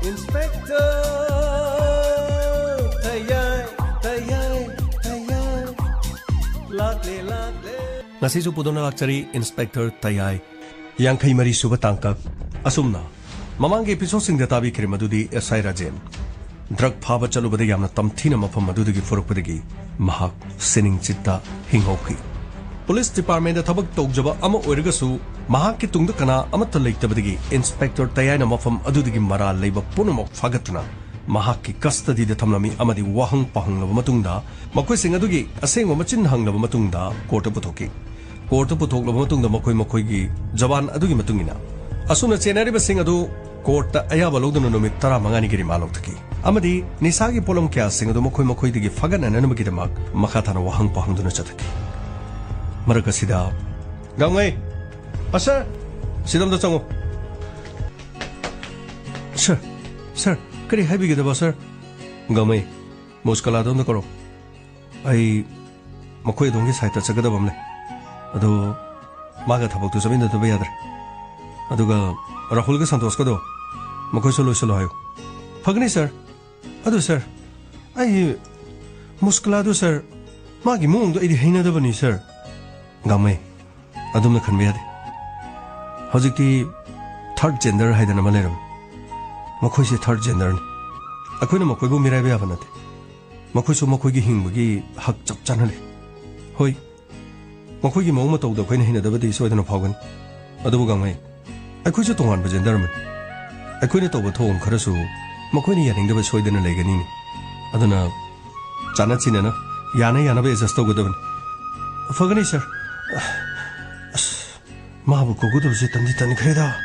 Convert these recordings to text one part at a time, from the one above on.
Inspector Tayai Lakle Ngasisu pudona lakchari Inspector Tayai Yangkai mari suba tangkap asumna mamangi episode sing databi kiri madudi SI Rajen drug phaba chalubada yamna tamthina mafam madudagi forokpadagi mahak sining chitta hingokhi Police Department da thabak tawjaba ama oiragasu mahak ki tungda kana amatta leitabadagi Inspector Tayai na mafam adudagi mara leiba punamak fagatuna mahak ki custody da thamlami amadi wahang pahanglaba matungda makoi sing adugi asengwa machin hanglaba matungda court puthoki court puthoklaba matungda makoi gi jawan adugi matungina asuna chenariba sing adu court ta ayaba loduna numit 15 ni giri malokthaki amadi nisagi polom kya sing adu makoi digi fagana nanamagi damak makhathana wahang pahangduna chathaki Maraka sida Gamay Sir Sidam da chango Sir Kari haibi gida ba sir Gamay Muskala da karo Ay Makoy dongi saita chagada bamle Ado Maga thabak tu sabin da tu bayadar Aduga Rahul ga santos ka do Makoy solo hayo Pagni sir Ado sir Ay Muskala do sir Magi mung do idi haina da bani sir Gamay adumna khanbe yade hojikti third gender haidana maleram makhoi se third gender ni akoina makhoi bu mirai be abanate makhoi so makhoi gi hingbagi hak chap chanale hoi makhoi gi mawma tawda khoina hina dabadi soidana phawgan adubu gamay akhoi so tongan ba gender man akoina tawba thong kharasu makhoi ni yaning daba soidana legani aduna chana chinana yana be adjust tawgodaban fagani sir Mabu kogudu si tani kreda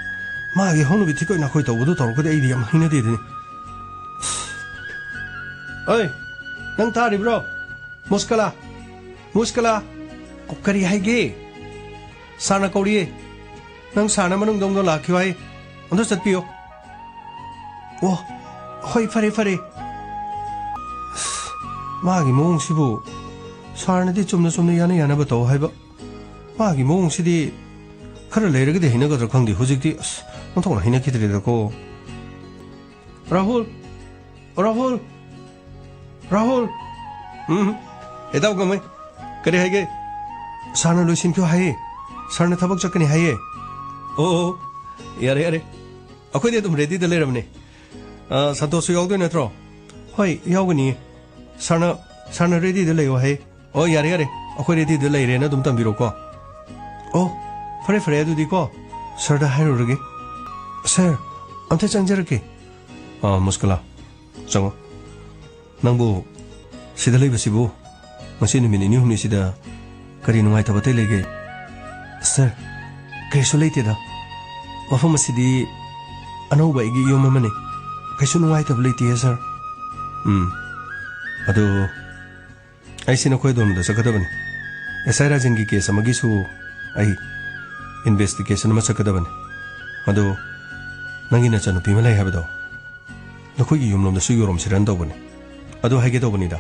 Magi honu bi tikoi nakoi tawudu tawukode aidi yam hina dedini Oi Nang tari bro Muskala Kukari haige Sana kauriye Nang sana manung dongdo lakyo hai Ando satpiyo Oh Hoi fare Magi mong sibu Sana di chumna yana bataw hai ba Magi mong sidi Khara leiragade hinagadra khangdi hujikti nantongna hinakidridako Rahul Edaw gamay Kari haige Sarna loisin kyo haye Sarna thabak chakani haye Oh Yare Akoy de tum ready da leiramne Santosu yawdo natro Hoi yawgani Sarna ready da leiyo haye Oh yare Akoy ready da leire na dum tambiro ko Oh Fare adudi ko Sir da hairurage Sir Ante changjarake Muskala Chango Nangbo Sida leibasibu Masi numini ni humni sida Kari nungai tabatay lege Sir Kaiso leite da Wafam masidi Anaw ba igi yung mamane Kaiso nungai tab leite ya sir Ado Ay sinakoy doon da sa katabani Esay rajangi kesa magisu Ay Investigation naman sa kadaban Ado Nangina cha nupi malay habado Nakoy yumlom na suyurom siran daw bani Ado haige daw bani da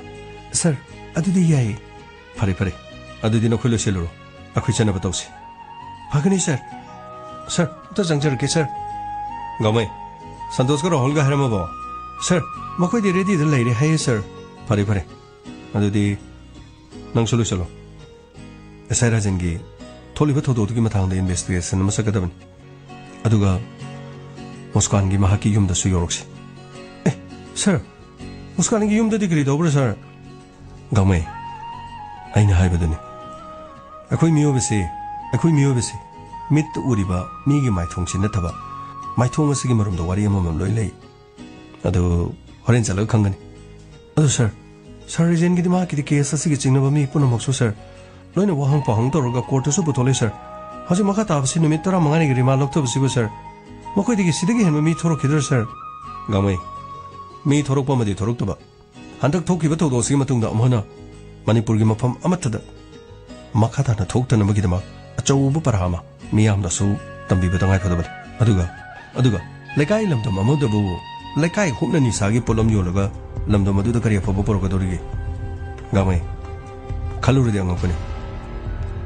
Sir Ado di yay Pare Ado di nakoy lo siluro Akoy cha nabataw si Pagani sir Sir Ito jangjar ke sir Gamay Santos ka rahol ka harama ba Sir Makoy di ready da layre haye sir Pare Ado di Nang solo Esay rajangi Toliba thodogi matangda investigation masakadaban aduga Muskan gi mahaki yumda su yoroksi sir Muskan gi yumda digri dobra sir Gamay aina haibadani akoi miyobese mit uriba migi maithongsi nathaba maithong asigi marumda wari amamam loi lei adu horen chala khangani adu sir rejen gi dima ki case asigi chingnaba mi punamaksu sir Loina wahang pahang toroga court su putole sir Haji maka tabasi numit 15 ni giri malok tabasibu sir Makoy digi sidigi henma mi thorok hidar sir Gamay Mi thorok pa madi thorok taba Hantak thokiba tawdosigi matungda amhana Manipur gi mafam amatada Makata na thokta na magidama Achawubu parahama Miyamda su tambiba tangai padabal Aduga Lekai lamdam amudabu Lekai hukna nisagi polam yolaga Lamdam aduda kariya pabo poroga dorigi Gamay Kaluridi angapani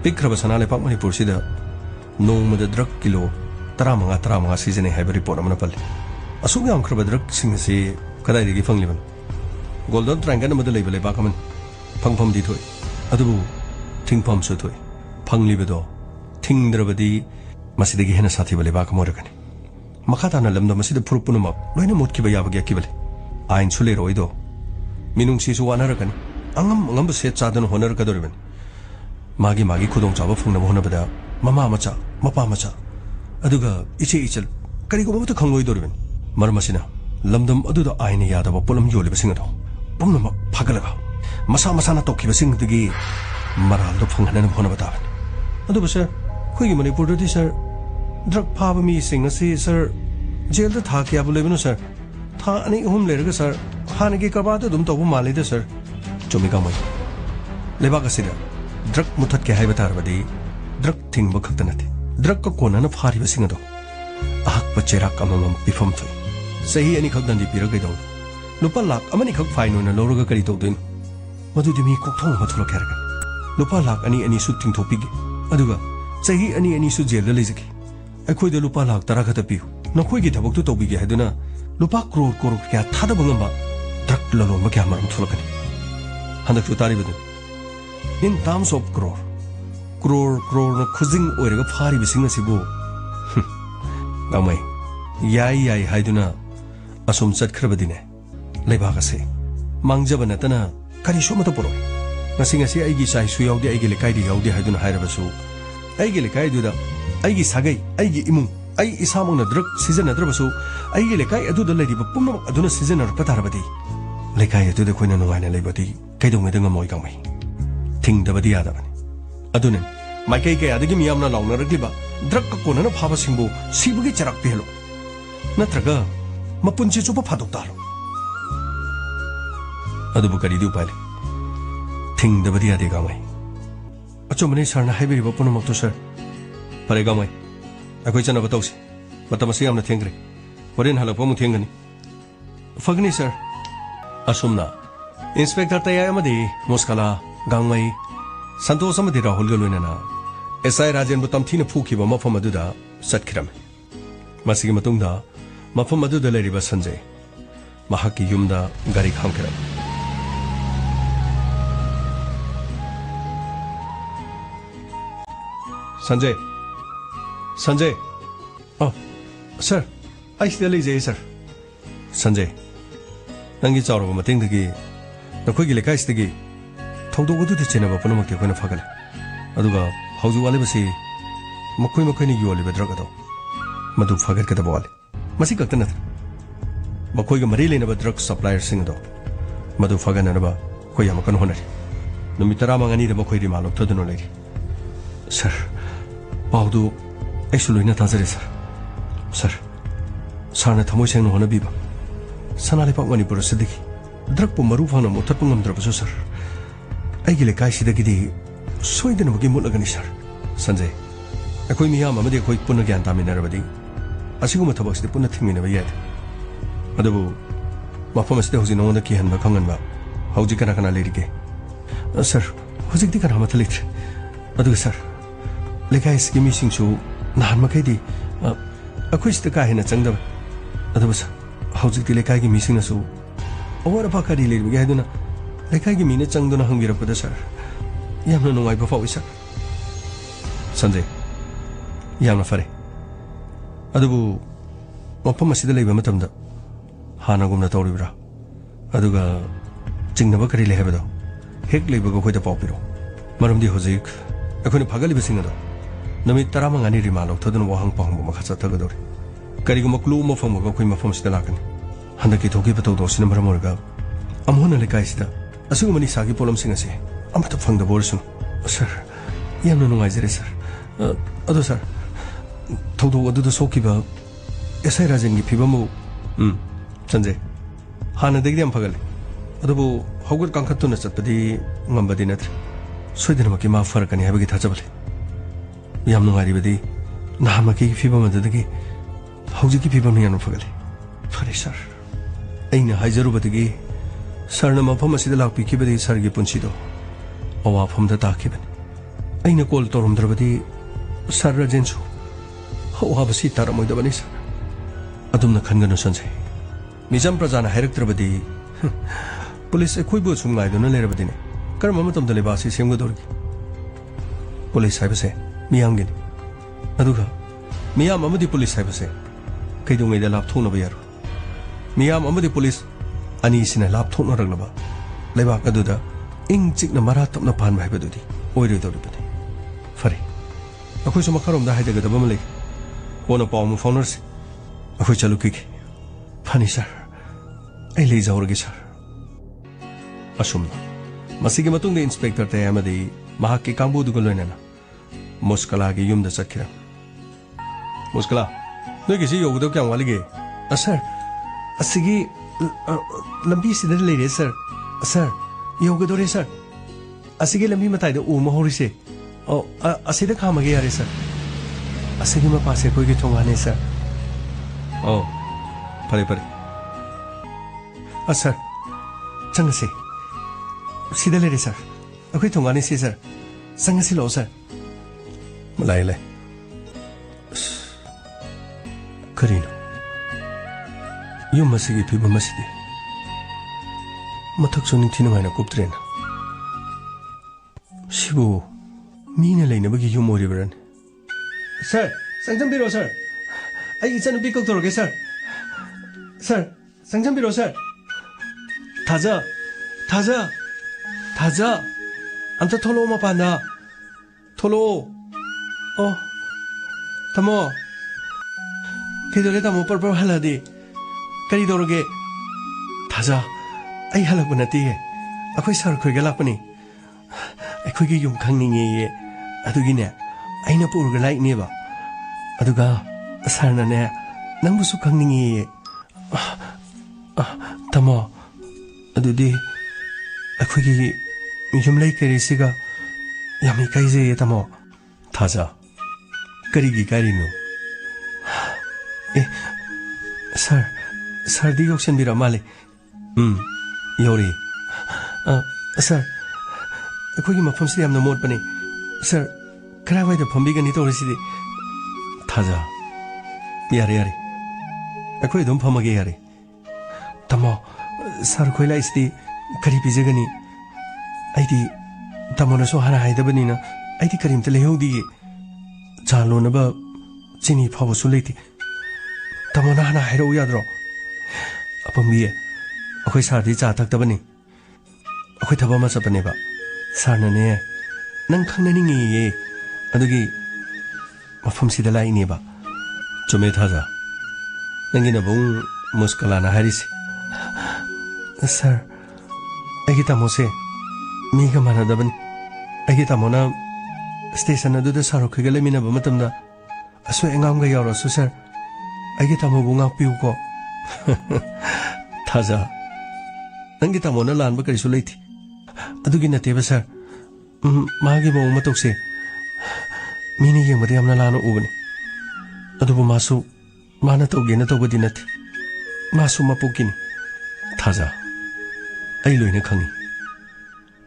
Pikraba sanale pak Manipur sida Nong mada drug kilo 15 season hai report amana pali असुक यामख्रब drug सिंग से कदाइदगी फंगलिबन golden triangle मद लेब लेबा कमन फंगफम दी थोय अदुबु थिंगफम सु थोय फंगलिबदो थिंगद्रबदी मसिदगी हेना साथी लेबा कमरगनी मखाताना lambda मसिद फुरुपुनमक लोइना मोटखिबा याबगे किबले आइन Sule रोइदो मिनुंगसिसु वानारगनी angam angam se chadan honor kadoriben magi magi khudong chaba phungna hona bada mama macha mapa macha aduga iche ichel kari go bata khangloi doriben marmasina lamdam aduda aina yada ba polam yoli basing ado pomna ma phagalaga masa masa na tokki basing digi maral do phunghana hona bata adu ba sir khoi gi manipur di sir drug phaba mi sing asi sir jail da tha kya bulebino sir tha ani hum lerga sir hana gi karba da dum to bu mali da sir चुमिका मई लेबाक असिदा drug मुथत के हाइबा तारबदी drug thing बखत नथे drug का कोना फारी busing दो आहक बचेरा कमम पिफम थई सही अनि खक दंदी पिर गइदो लुपा लाख अमनि खक फाइन न लोरगा करी तो दिन मधुदि मी कोथों मथुल खेरग लुपा लाख अनि अनि सु थिंग थोपिगे अदुगा सही अनि अनि सु जेल लेजकी अखोय दे लुपा लाख तरा खत पिउ नखोय गी थबक तो तोबिगे हैदुना लुपा करोड़ करोड़ क्या थादा बंगम ड्रग ललो म क्या मरम थुलकनी हंदक तारीबद in terms of crore crore न खुजिंग ओरगा फारी बिसिंग सिबो गामै याई याई हाइदुना असुम चटखरबदिने लेबाक से मांगजब नतना करी सोमत पुरो नसिंग से आइगी साइ सु याउदे आइगी लेकाइ दि याउदे हाइदुना हाइरबसु आइगी लेकाइ दुदा आइगी सागै आइगी इमुंग आई इसामंग न ड्रग सीजन नद्रबसु आइगी लेकाइ अदुदा लेदिब पुमन अदुना सीजन नर पतारबदी लेकाइ अदुदा खोइना नुगाइना लेबदी कैदोंगैदों गमोय गामै थिंगदबदी यादबनी अदुने माइकै के आदगी मियामना लाउनरग्लिबा ड्रग का कोनना फाबा सिंबु सिबुगी चरक पिहलो नत्रगा मपुंची चुप फादोक तालो अदुबु करी दि उपाय थिंगदबदी यादे गामै अचुमने सरना हाइबेरिबा पुनमक्तो सर फरे गामै अखोय चनबा तौसी मतमसे यामना थेंग्रे होरेन हलकपा मु थेंगनी फगनी सर असुमना इंस्पेक्टर तयामदी मोस्कला गांगमई संतोष अमदी राहुल गलोइना एसआई राजेंद्र तमथीन फूखिबा मफम अदुदा सटखिरम मसिगी मतुंगदा मफम अदुदा लेरिबा संजय महाकी युमदा गारी खामखिरम संजय संजय ओ sir I still is sir Sanjay नंगी चारो मतेंगदगी नखोई लेकाइ सिदगी थौदोगदुदि चेनबा पुनमक्ति कोना फगले अदुगा हौजु वालेबसी मखोई मखोइनि योलिबा ड्रग अदो मदु फगत कदब वाले मसी कक्त नथ मखोई मरी लेनबा ड्रग सप्लायर सिंग दो मदु फगननबा खोय हमकन होनरि नुमि 15 द मखोई रिमालो थदनो लेरि सर पाउदु एक्सुलोइना ताजरे सर सारना थमोय सेंग होनबिबा सनाले पाक मणिपुर सिदगी ड्रग पु मरु फाना मोथत पंगमद्रबसु सर आइगी लेकाइ सिदगिदि सोइदनबगी मुलगनि सर संजय अखोय मियाम अमदि अखोय पुन ज्ञान तामिनरबदी असिगुम थबक्सिदि पुन थिमिनबा याद अदबु मफम सिदि होजि नोंगन की हनबा खंगनबा हौजि कना कना लेरिगे सर होजिकदि कना मथ लेथ्रे अदुगा सर लेकाइ सिगि मिसिंगसु नाहन मखैदि अखोय सिदा का हेना चंगदब अदबु सर हौजिकदि लेकाइगी मिसिंगसु अवर पाकरी लेरिगे हैदुना लेकाइगी मीने चंगदुना हंगिरपदा सर यामना नुंगाइबा फावि सर संजय यामना फरे अदुबु मफम असिदा लेबा मतमदा हानागुमना तौरिब्रा अदुगा चिंगनबा करी लेहबदो हेक लेबगा खोइदा पाउपिरो मरमदि होजिक अखोइना फागलिबसिंग अदो नमित 15 रिमालो थदन वहांग पाहंग मखा चथगदोरि करिगुम क्लू मफमगा खोइ मफम सिदा लाकनि हंदकी थोकी पतौदो सिना मरमरगा अमहोना लेकाइसिदा असुगमनि सागी पोलमसिंग असे अमत फंगदा बोरसुन सर यामना नुंगाइजरे सर अदो सर थौदो अदुदा सोकिबा एसआई राजेंगी फिबमु संजय हाना देगदि हम फगले अदुबु हौगत कांखत्तुना चतपदि ngambadi natre soidanamaki ma farakani habagi thajabale yam nungairibadi nahamaki fibamandagi haujiki fibam yanu fagale fare sir aina haijarubadagi sarna mafam asida lakpikibadi sargi punsido awafamda takibani aina kol torumdrabadi sar rajensu awabasi taramoidabani sir ꯑꯗꯨꯝꯅ ꯈꯟꯒꯅꯨ ꯁꯟꯖꯩ ꯃꯤꯆꯝ ꯄ꯭ꯔꯖꯥꯅ ꯍꯥꯏꯔꯛꯇ꯭ꯔꯕꯗꯤ police ꯑꯩꯈꯣꯏꯕꯨ ꯁꯨꯝ ꯉꯥꯏꯗꯨꯅ ꯂꯩꯔꯕꯗꯤꯅꯦ ꯀꯔꯝꯕ ꯃꯇꯝꯗ ꯂꯩꯕꯥꯛꯁꯤ ꯁꯦꯝꯒꯗꯧꯔꯤꯒꯦ police ꯍꯥꯏꯕꯁꯦ ꯃꯤꯌꯥꯝꯒꯤꯅꯤ ꯑꯗꯨꯒ ꯃꯤꯌꯥꯝ ꯑꯃꯗꯤ ꯄꯨꯂꯤꯁ ꯍꯥꯏꯕꯁꯦ ꯀꯩꯗꯧꯉꯩꯗ ꯂꯥꯞꯊꯣꯛꯅꯕ ꯌꯥꯔꯣꯏ ꯃꯤꯌꯥꯝ ꯑꯃꯗꯤ ꯄꯨꯂꯤꯁ ꯑꯅꯤꯁꯤꯅ ꯂꯥꯞꯊꯣꯛꯅꯔꯛꯂꯕ ꯂꯩꯕꯥꯛ ꯑꯗꯨꯗ ꯏꯪ ꯆꯤꯛꯅ ꯃꯔꯥ ꯇꯞꯅ ꯄꯥꯟꯕ ꯍꯥꯏꯕꯗꯨꯗꯤ ꯑꯣꯏꯔꯣꯏꯗꯧꯔꯤꯕꯅꯤ ꯐꯔꯦ ꯑꯩꯈꯣꯏꯁꯨ ꯃꯈꯥꯔꯣꯝꯗ ꯍꯥꯏꯗꯒꯗꯕ ꯑꯃ ꯂꯩ ꯀꯣꯟꯅ ꯄꯥꯎ ꯑꯃꯨꯛ ꯐꯥꯎꯅꯔꯁꯤ ꯑꯩꯈꯣꯏ ꯆꯠꯂꯨꯈꯤꯒꯦ ꯐꯅꯤ ꯁꯥꯔ ꯑꯩ ꯂꯩꯖꯍꯧꯔꯒꯦ ꯁꯥꯔ ꯑꯁꯨꯝꯅ ꯃꯁꯤꯒꯤ ꯃꯇꯨꯡꯗ ꯏꯟꯁꯄꯦꯛꯇꯔ ꯇꯌꯥ ꯑꯃꯗꯤ ꯃꯍꯥꯛꯀꯤ ꯀꯥꯡꯕꯨꯗꯨꯒ ꯂꯣꯏꯅꯅ ꯃꯨꯁꯀꯂꯥꯒꯤ ꯌꯨꯝꯗ ꯆꯠꯈꯤꯔꯝ ꯃꯨꯁꯀꯂꯥ ꯅꯣꯏꯒꯤꯁꯤ ꯌꯧꯒꯗꯕ ꯀꯌꯥꯝ ꯋꯥꯠꯂꯤꯒꯦ ꯁꯥꯔ ꯑꯁꯤꯒꯤ ꯂꯝꯕꯤꯁꯤꯗ ꯂꯩꯔꯦ ꯁꯥꯔ ꯁꯥꯔ ꯌꯧꯒꯗꯧꯔꯦ ꯁꯥꯔ ꯑꯁꯤꯒꯤ ꯂꯝꯕꯤ ꯃꯇꯥꯏꯗ ꯎ ꯑꯃ ꯍꯧꯔꯤꯁꯦ ꯑꯁꯤꯗ ꯈꯥꯝꯃꯒꯦ ꯌꯥꯔꯦ ꯁꯥꯔ ꯑꯁꯤꯒꯤ ꯃꯄꯥꯁꯦ ꯑꯩꯈꯣꯏꯒꯤ ꯊꯣꯡꯒꯥꯟꯅꯦ ꯁꯥꯔ ꯐꯔꯦ ꯐꯔꯦ ꯁꯥꯔ ꯆꯪꯉꯁꯤ ꯁꯤꯗ ꯂꯩꯔꯦ ꯁꯥꯔ ꯑꯩꯈꯣꯏ ꯊꯣꯡꯒꯥꯟꯅꯦ ꯁꯤ ꯁꯥꯔ ꯆꯪꯉꯁꯤ ꯂꯥꯛꯑꯣ ꯁꯥꯔ ꯂꯥꯛꯑꯦ ꯂꯥꯛꯑꯦ ꯀꯔꯤꯅꯣ ꯌꯨꯝ ꯑꯁꯤꯒꯤ ꯐꯤꯕꯝ ꯑꯁꯤꯗꯤ ꯃꯊꯛꯁꯨ ꯅꯤꯡꯊꯤ ꯅꯨꯡꯉꯥꯏꯅ ꯀꯨꯞꯇ꯭ꯔꯦꯅ ꯁꯤꯕꯨ ꯃꯤꯅ ꯂꯩꯅꯕꯒꯤ ꯌꯨꯝ ꯑꯣꯏꯔꯤꯕ꯭ꯔꯥꯅꯦ ꯁꯥꯔ ꯆꯪꯖꯟꯕꯤꯔꯣ ꯁꯥꯔ ꯑꯩ ꯏꯆꯟꯅꯨꯄꯤ ꯀꯧꯊꯣꯔꯛꯀꯦ ꯁꯥꯔ ꯁꯥꯔ ꯆꯪꯖꯟꯕꯤꯔꯣ ꯁꯥꯔ ꯊꯥꯖ ꯊꯥꯖ ꯊꯥꯖ ꯑꯝꯇ ꯊꯣꯛꯂꯛꯑꯣ ꯃꯄꯥꯟꯗ ꯊꯣꯛꯂꯛꯑꯣ ꯇꯥꯃꯣ ꯀꯩꯗꯧꯔꯦ ꯇꯥꯃꯣ ꯄꯔꯄꯔ ꯍꯜꯂꯛꯑꯗꯤ ꯀꯔꯤ ꯇꯧꯔꯒꯦ ꯊꯥꯖ ꯑꯩ ꯍꯜꯂꯛꯄ ꯅꯠꯇꯦꯌꯦ ꯑꯩꯈꯣꯏ ꯁꯥꯔ ꯈꯣꯏꯒ ꯂꯥꯛꯄꯅꯤ ꯑꯩꯈꯣꯏꯒꯤ ꯌꯨꯝ ꯈꯪꯅꯤꯡꯉꯦꯌꯦ ꯑꯗꯨꯒꯤꯅꯦ ꯑꯩꯅ ꯄꯨꯔꯒ ꯂꯥꯛꯏꯅꯦꯕ ꯑꯗꯨꯒ ꯁꯥꯔꯅꯅꯦ ꯅꯪꯕꯨꯁꯨ ꯈꯪꯅꯤꯡꯉꯦꯌꯦ ꯇꯥꯃꯣ ꯑꯗꯨꯗꯤ ꯑꯩꯈꯣꯏꯒꯤ ꯌꯨꯝꯂꯩ ꯀꯩꯔꯩꯁꯤꯒ ꯌꯥꯝ ꯏꯀꯥꯏꯖꯩꯌꯦ ꯇꯥꯃꯣ ꯊꯥꯖ ꯀꯔꯤꯒꯤ ꯏꯀꯥꯏꯔꯤꯅꯣ ꯁꯥꯔꯗꯤ ꯌꯧꯁꯟꯕꯤꯔ ꯃꯥꯜꯂꯦ ꯌꯧꯔꯦ ꯁꯥꯔ ꯑꯩꯈꯣꯏꯒꯤ ꯃꯐꯝꯁꯤꯗ ꯌꯥꯝꯅ ꯃꯣꯠꯄꯅꯦ ꯁꯥꯔ ꯀꯔꯥꯏꯋꯥꯏꯗ ꯐꯝꯕꯤꯒꯅꯤ ꯇꯧꯔꯤꯁꯤꯗꯤ ꯊꯥꯖ ꯌꯥꯔꯦ ꯌꯥꯔꯦ ꯑꯩꯈꯣꯏ ꯑꯗꯨꯝ ꯐꯝꯃꯒꯦ ꯌꯥꯔꯦ ꯇꯥꯃꯣ ꯁꯥꯔ ꯈꯣꯏ ꯂꯥꯛꯏꯁꯤꯗꯤ ꯀꯔꯤ ꯄꯤꯖꯒꯅꯤ ꯑꯩꯗꯤ ꯇꯥꯃꯣꯅꯁꯨ ꯍꯥꯟꯅ ꯍꯥꯏꯗꯕꯅꯤꯅ ꯑꯩꯗꯤ ꯀꯔꯤꯝꯇ ꯂꯩꯍꯧꯗꯤꯌꯦ ꯆꯥ ꯂꯣꯟꯅꯕ ꯆꯤꯅꯤ ꯐꯥꯎꯕꯁꯨ ꯂꯩꯇꯦ ꯇꯥꯃꯣꯅ ꯍꯥꯟꯅ ꯍꯥꯏꯔꯛꯎ ꯌꯥꯗ꯭ꯔꯣ ꯑꯄꯪꯕꯤ ꯑꯩꯈꯣꯏ ꯁꯥꯔꯗꯤ ꯆꯥ ꯊꯛꯇꯕꯅꯤ ꯑꯩꯈꯣই ꯊꯕꯛ ꯑꯃ ꯆꯠꯄꯅꯦꯕ ꯁꯥꯔꯅꯅꯦ ꯅꯪ ꯈꯪꯅꯅꯤꯡꯉꯦꯌꯦ ꯑꯗꯨꯒꯤ ꯃꯐꯝꯁꯤꯗ ꯂꯥꯛꯏꯅꯦꯕ ꯆꯨꯝꯃꯦ ꯊꯥꯖ ꯅꯪꯒꯤ ꯅꯕꯨꯡ ꯃꯨꯁꯀꯂꯥꯅ ꯍꯥꯏꯔꯤꯁꯦ ꯁꯥꯔ ꯑꯩꯒꯤ ꯇꯥꯃꯣꯁꯦ ꯃꯤꯒ ꯃꯥꯟꯅꯗꯕꯅꯤ ꯑꯩꯒꯤ ꯇꯥꯃꯣꯅ ꯁ꯭ꯇꯦꯁꯟ ꯑꯗꯨꯗ ꯁꯥꯔ ꯈꯣꯏꯒ ꯂꯩꯃꯤꯟꯅꯕ ꯃꯇꯝꯗ ꯑꯁꯣꯏ ꯑꯉꯥꯝꯒ ꯌꯥꯎꯔꯁꯨ ꯁꯥꯔ ꯑꯩꯒꯤ ꯇꯥꯃꯣꯕꯨ ꯉꯥꯛꯄꯤꯌꯨꯀꯣ ꯊꯥꯖ ꯅꯪꯒꯤ ꯇꯥꯃꯣꯅ ꯂꯥꯟꯕ ꯀꯔꯤꯁꯨ ꯂꯩꯇꯦ ꯑꯗꯨꯒꯤ ꯅꯠꯇꯦꯕ ꯁꯥꯔ ꯃꯥꯒꯤ ꯃꯑꯣꯡ ꯃꯇꯧꯁꯦ ꯃꯤꯅ ꯌꯦꯡꯕꯗ ꯌꯥꯝꯅ ꯂꯥꯟꯅ ꯎꯕꯅꯤ ꯑꯗꯨꯕꯨ ꯃꯥꯁꯨ ꯃꯥꯅ ꯇꯧꯒꯦꯅ ꯇꯧꯕꯗꯤ ꯅꯠꯇꯦ ꯃꯥꯁꯨ ꯃꯄꯣꯛꯀꯤꯅꯤ ꯊꯥꯖ ꯑꯩ ꯂꯣꯏꯅ ꯈꯪꯉꯤ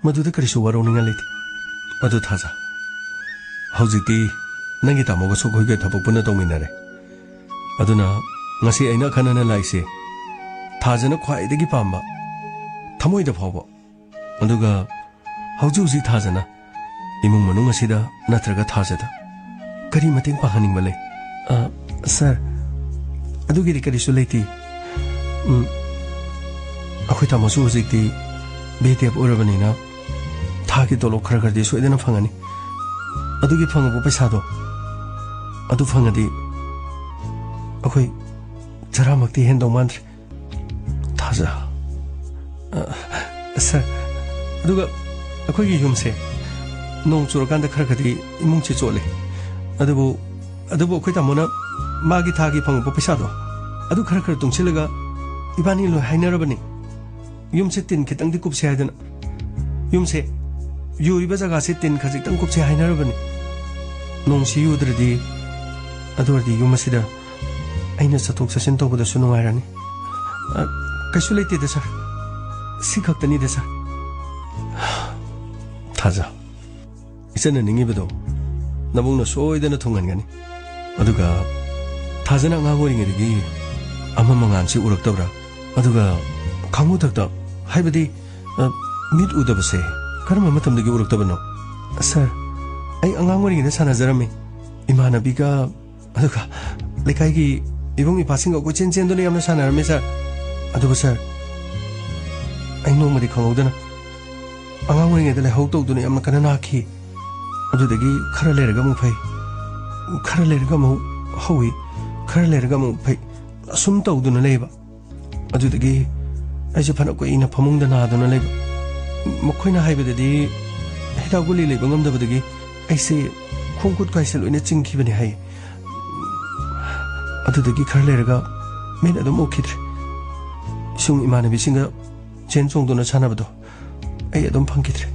ꯃꯗꯨꯗ ꯀꯔꯤꯁꯨ ꯋꯥꯔꯧꯅꯤꯡꯉꯥꯏ ꯂꯩꯇꯦ ꯑꯗꯨ ꯊꯥꯖ ꯍꯧꯖꯤꯛꯇꯤ ꯅꯪꯒꯤ ꯇꯥꯃꯣꯒꯁꯨ ꯑꯩꯈꯣꯏꯒ ꯊꯕꯛ ꯄꯨꯟꯅ ꯇꯧꯃꯤꯟꯅꯔꯦ ꯑꯗꯨꯅ ꯉꯁꯤ ꯑꯩꯅ ꯑꯈꯟꯅꯅ ꯂꯥꯛꯏꯁꯦ ꯊꯥꯖꯅ ꯈ꯭ꯋꯥꯏꯗꯒꯤ ꯄꯥꯝꯕ ꯊꯃꯣꯏꯗ ꯐꯥꯎꯕ ꯑꯗꯨꯒ ꯍꯧꯖꯤꯛ ꯍꯧꯖꯤꯛ ꯊꯥꯖꯅ ꯏꯃꯨꯡ ꯃꯅꯨꯡ ꯑꯁꯤꯗ ꯅꯠꯇ꯭ꯔꯒ ꯊꯥꯖꯗ ꯀꯔꯤ ꯃꯇꯦꯡ ꯄꯥꯡꯍꯟꯅꯤꯡꯕ ꯂꯩ ꯁꯥꯔ ꯑꯗꯨꯒꯤꯗꯤ ꯀꯔꯤꯁꯨ ꯂꯩꯇꯦ ꯑꯩꯈꯣꯏ ꯇꯥꯃꯣꯁꯨ ꯍꯧꯖꯤꯛꯇꯤ ꯕꯤꯇꯦꯞ ꯑꯣꯏꯔꯕꯅꯤꯅ ꯊꯥꯒꯤ ꯇꯣꯂꯣꯞ ꯈꯔ ꯈꯔꯗꯤ ꯁꯣꯏꯗꯅ ꯐꯪꯒꯅꯤ ꯑꯗꯨꯒꯤ ꯐꯪꯉꯛꯄ ꯄꯩꯁꯥꯗꯣ ꯑꯗꯨ ꯐꯪꯉꯗꯤ ꯑꯩꯈꯣꯏ ꯆꯔꯥꯃꯛꯇꯤ ꯍꯦꯟꯗꯧ ꯃꯥꯟꯗ꯭ꯔꯦ ꯊꯥꯖ ꯁꯥꯔ ꯑꯗꯨꯒ ꯑꯩꯈꯣꯏꯒꯤ ꯌꯨꯝꯁꯦ ꯅꯣꯡ ꯆꯨꯔꯀꯥꯟꯗ ꯈꯔ ꯈꯔꯗꯤ ꯏꯃꯨꯡꯁꯦ ꯆꯣꯠꯂꯦ ꯑꯗꯨꯕꯨ ꯑꯩꯈꯣꯏ ꯇꯥꯃꯣꯅ ꯃꯥꯒꯤ ꯊꯥꯒꯤ ꯐꯪꯉꯛꯄ ꯄꯩꯁꯥꯗꯣ ꯑꯗꯨ ꯈꯔ ꯈꯔ ꯇꯨꯡꯁꯤꯜꯂꯒ ꯏꯕꯥꯅꯤ ꯂꯣꯏ ꯍꯥꯏꯅꯔꯕꯅꯤ ꯌꯨꯝꯁꯦ ꯇꯤꯟ ꯈꯤꯇꯪꯗꯤ ꯀꯨꯞꯁꯦ ꯍꯥꯏꯗꯅ ꯌꯨꯝꯁꯦ ꯌꯨꯔꯤꯕ ꯖꯒꯥꯁꯦ ꯇꯤꯟ ꯈꯖꯤꯛꯇꯪ ꯀꯨꯞꯁꯦ ꯍꯥꯏꯅꯔꯕꯅꯤ ꯅꯣꯡꯁꯤ ꯌꯨꯗ꯭ꯔꯗꯤ ꯑꯗꯨ ꯑꯣꯏꯔꯗꯤ ꯌꯨꯝ ꯑꯁꯤꯗ ꯑꯩꯅ ꯆꯠꯊꯣꯛ ꯆꯠꯁꯤꯟ ꯇꯧꯕꯗꯁꯨ ꯅꯨꯡꯉꯥꯏꯔꯅꯤ ꯀꯩꯁꯨ ꯂꯩꯇꯦꯗ ꯁꯥꯔ ꯁꯤ ꯈꯛꯇꯅꯤꯗ ꯁꯥꯔ ꯊꯥꯖ ꯏꯆꯟꯅ ꯅꯤꯡꯉꯤꯕꯗꯣ ꯅꯕꯨꯡꯅ ꯁꯣꯏꯗꯅ ꯊꯨꯡꯍꯟꯒꯅꯤ ꯑꯗꯨꯒ ꯊꯥꯖꯅ ꯑꯉꯥꯡ ꯑꯣꯏꯔꯤꯉꯩꯗꯒꯤ ama mangan si uraktabra aduga khangu thakta haibadi mit udabase karma matamdagi uraktabano sir ai angang warigina sanajarami imanabiga aduga lekai gi ibong ipasinga ko chen chen done yamna sanarame sir aduga sir ai no madi khangudana angang warigina le hau tawduna yamna kana nakhi adudagi khara leraga mu phai khara leraga mu hawi khara leraga mu phai asum tawduna leba adudagi aise phana ko ina phamungda na duna leba mokhoina haibadadi hida guli leba ngamdabadagi aise khongkut kaisel oina chingkhibani hai adudagi khara leraga men adum okhidre sung imanabi singa chen chongduna chanabado ai adum phangkidre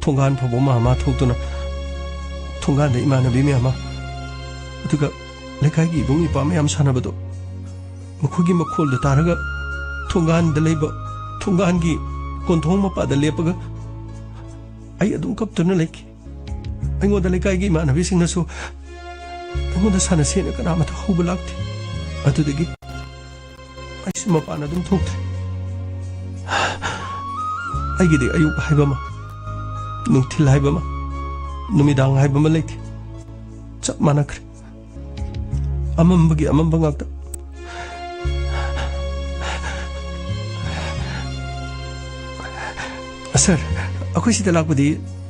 thongan phobo ma thokduna thongan da imanabi me ama aduga lekai gi bungi pa me am sanabado mukhugi makhol da taraga thongan da leiba thongan gi konthong ma pa da lepaga ai adum kaptuna leki ai ngoda lekai gi imanabi singna so ngoda sana sena kana ma tho hubulakti adudagi ai sima pa na dum thoktre ai gi de ayuk haibama nungthil haibama numidang haibama leiti chap manakre amambagi amambangakta sir akhoi sida lakpadi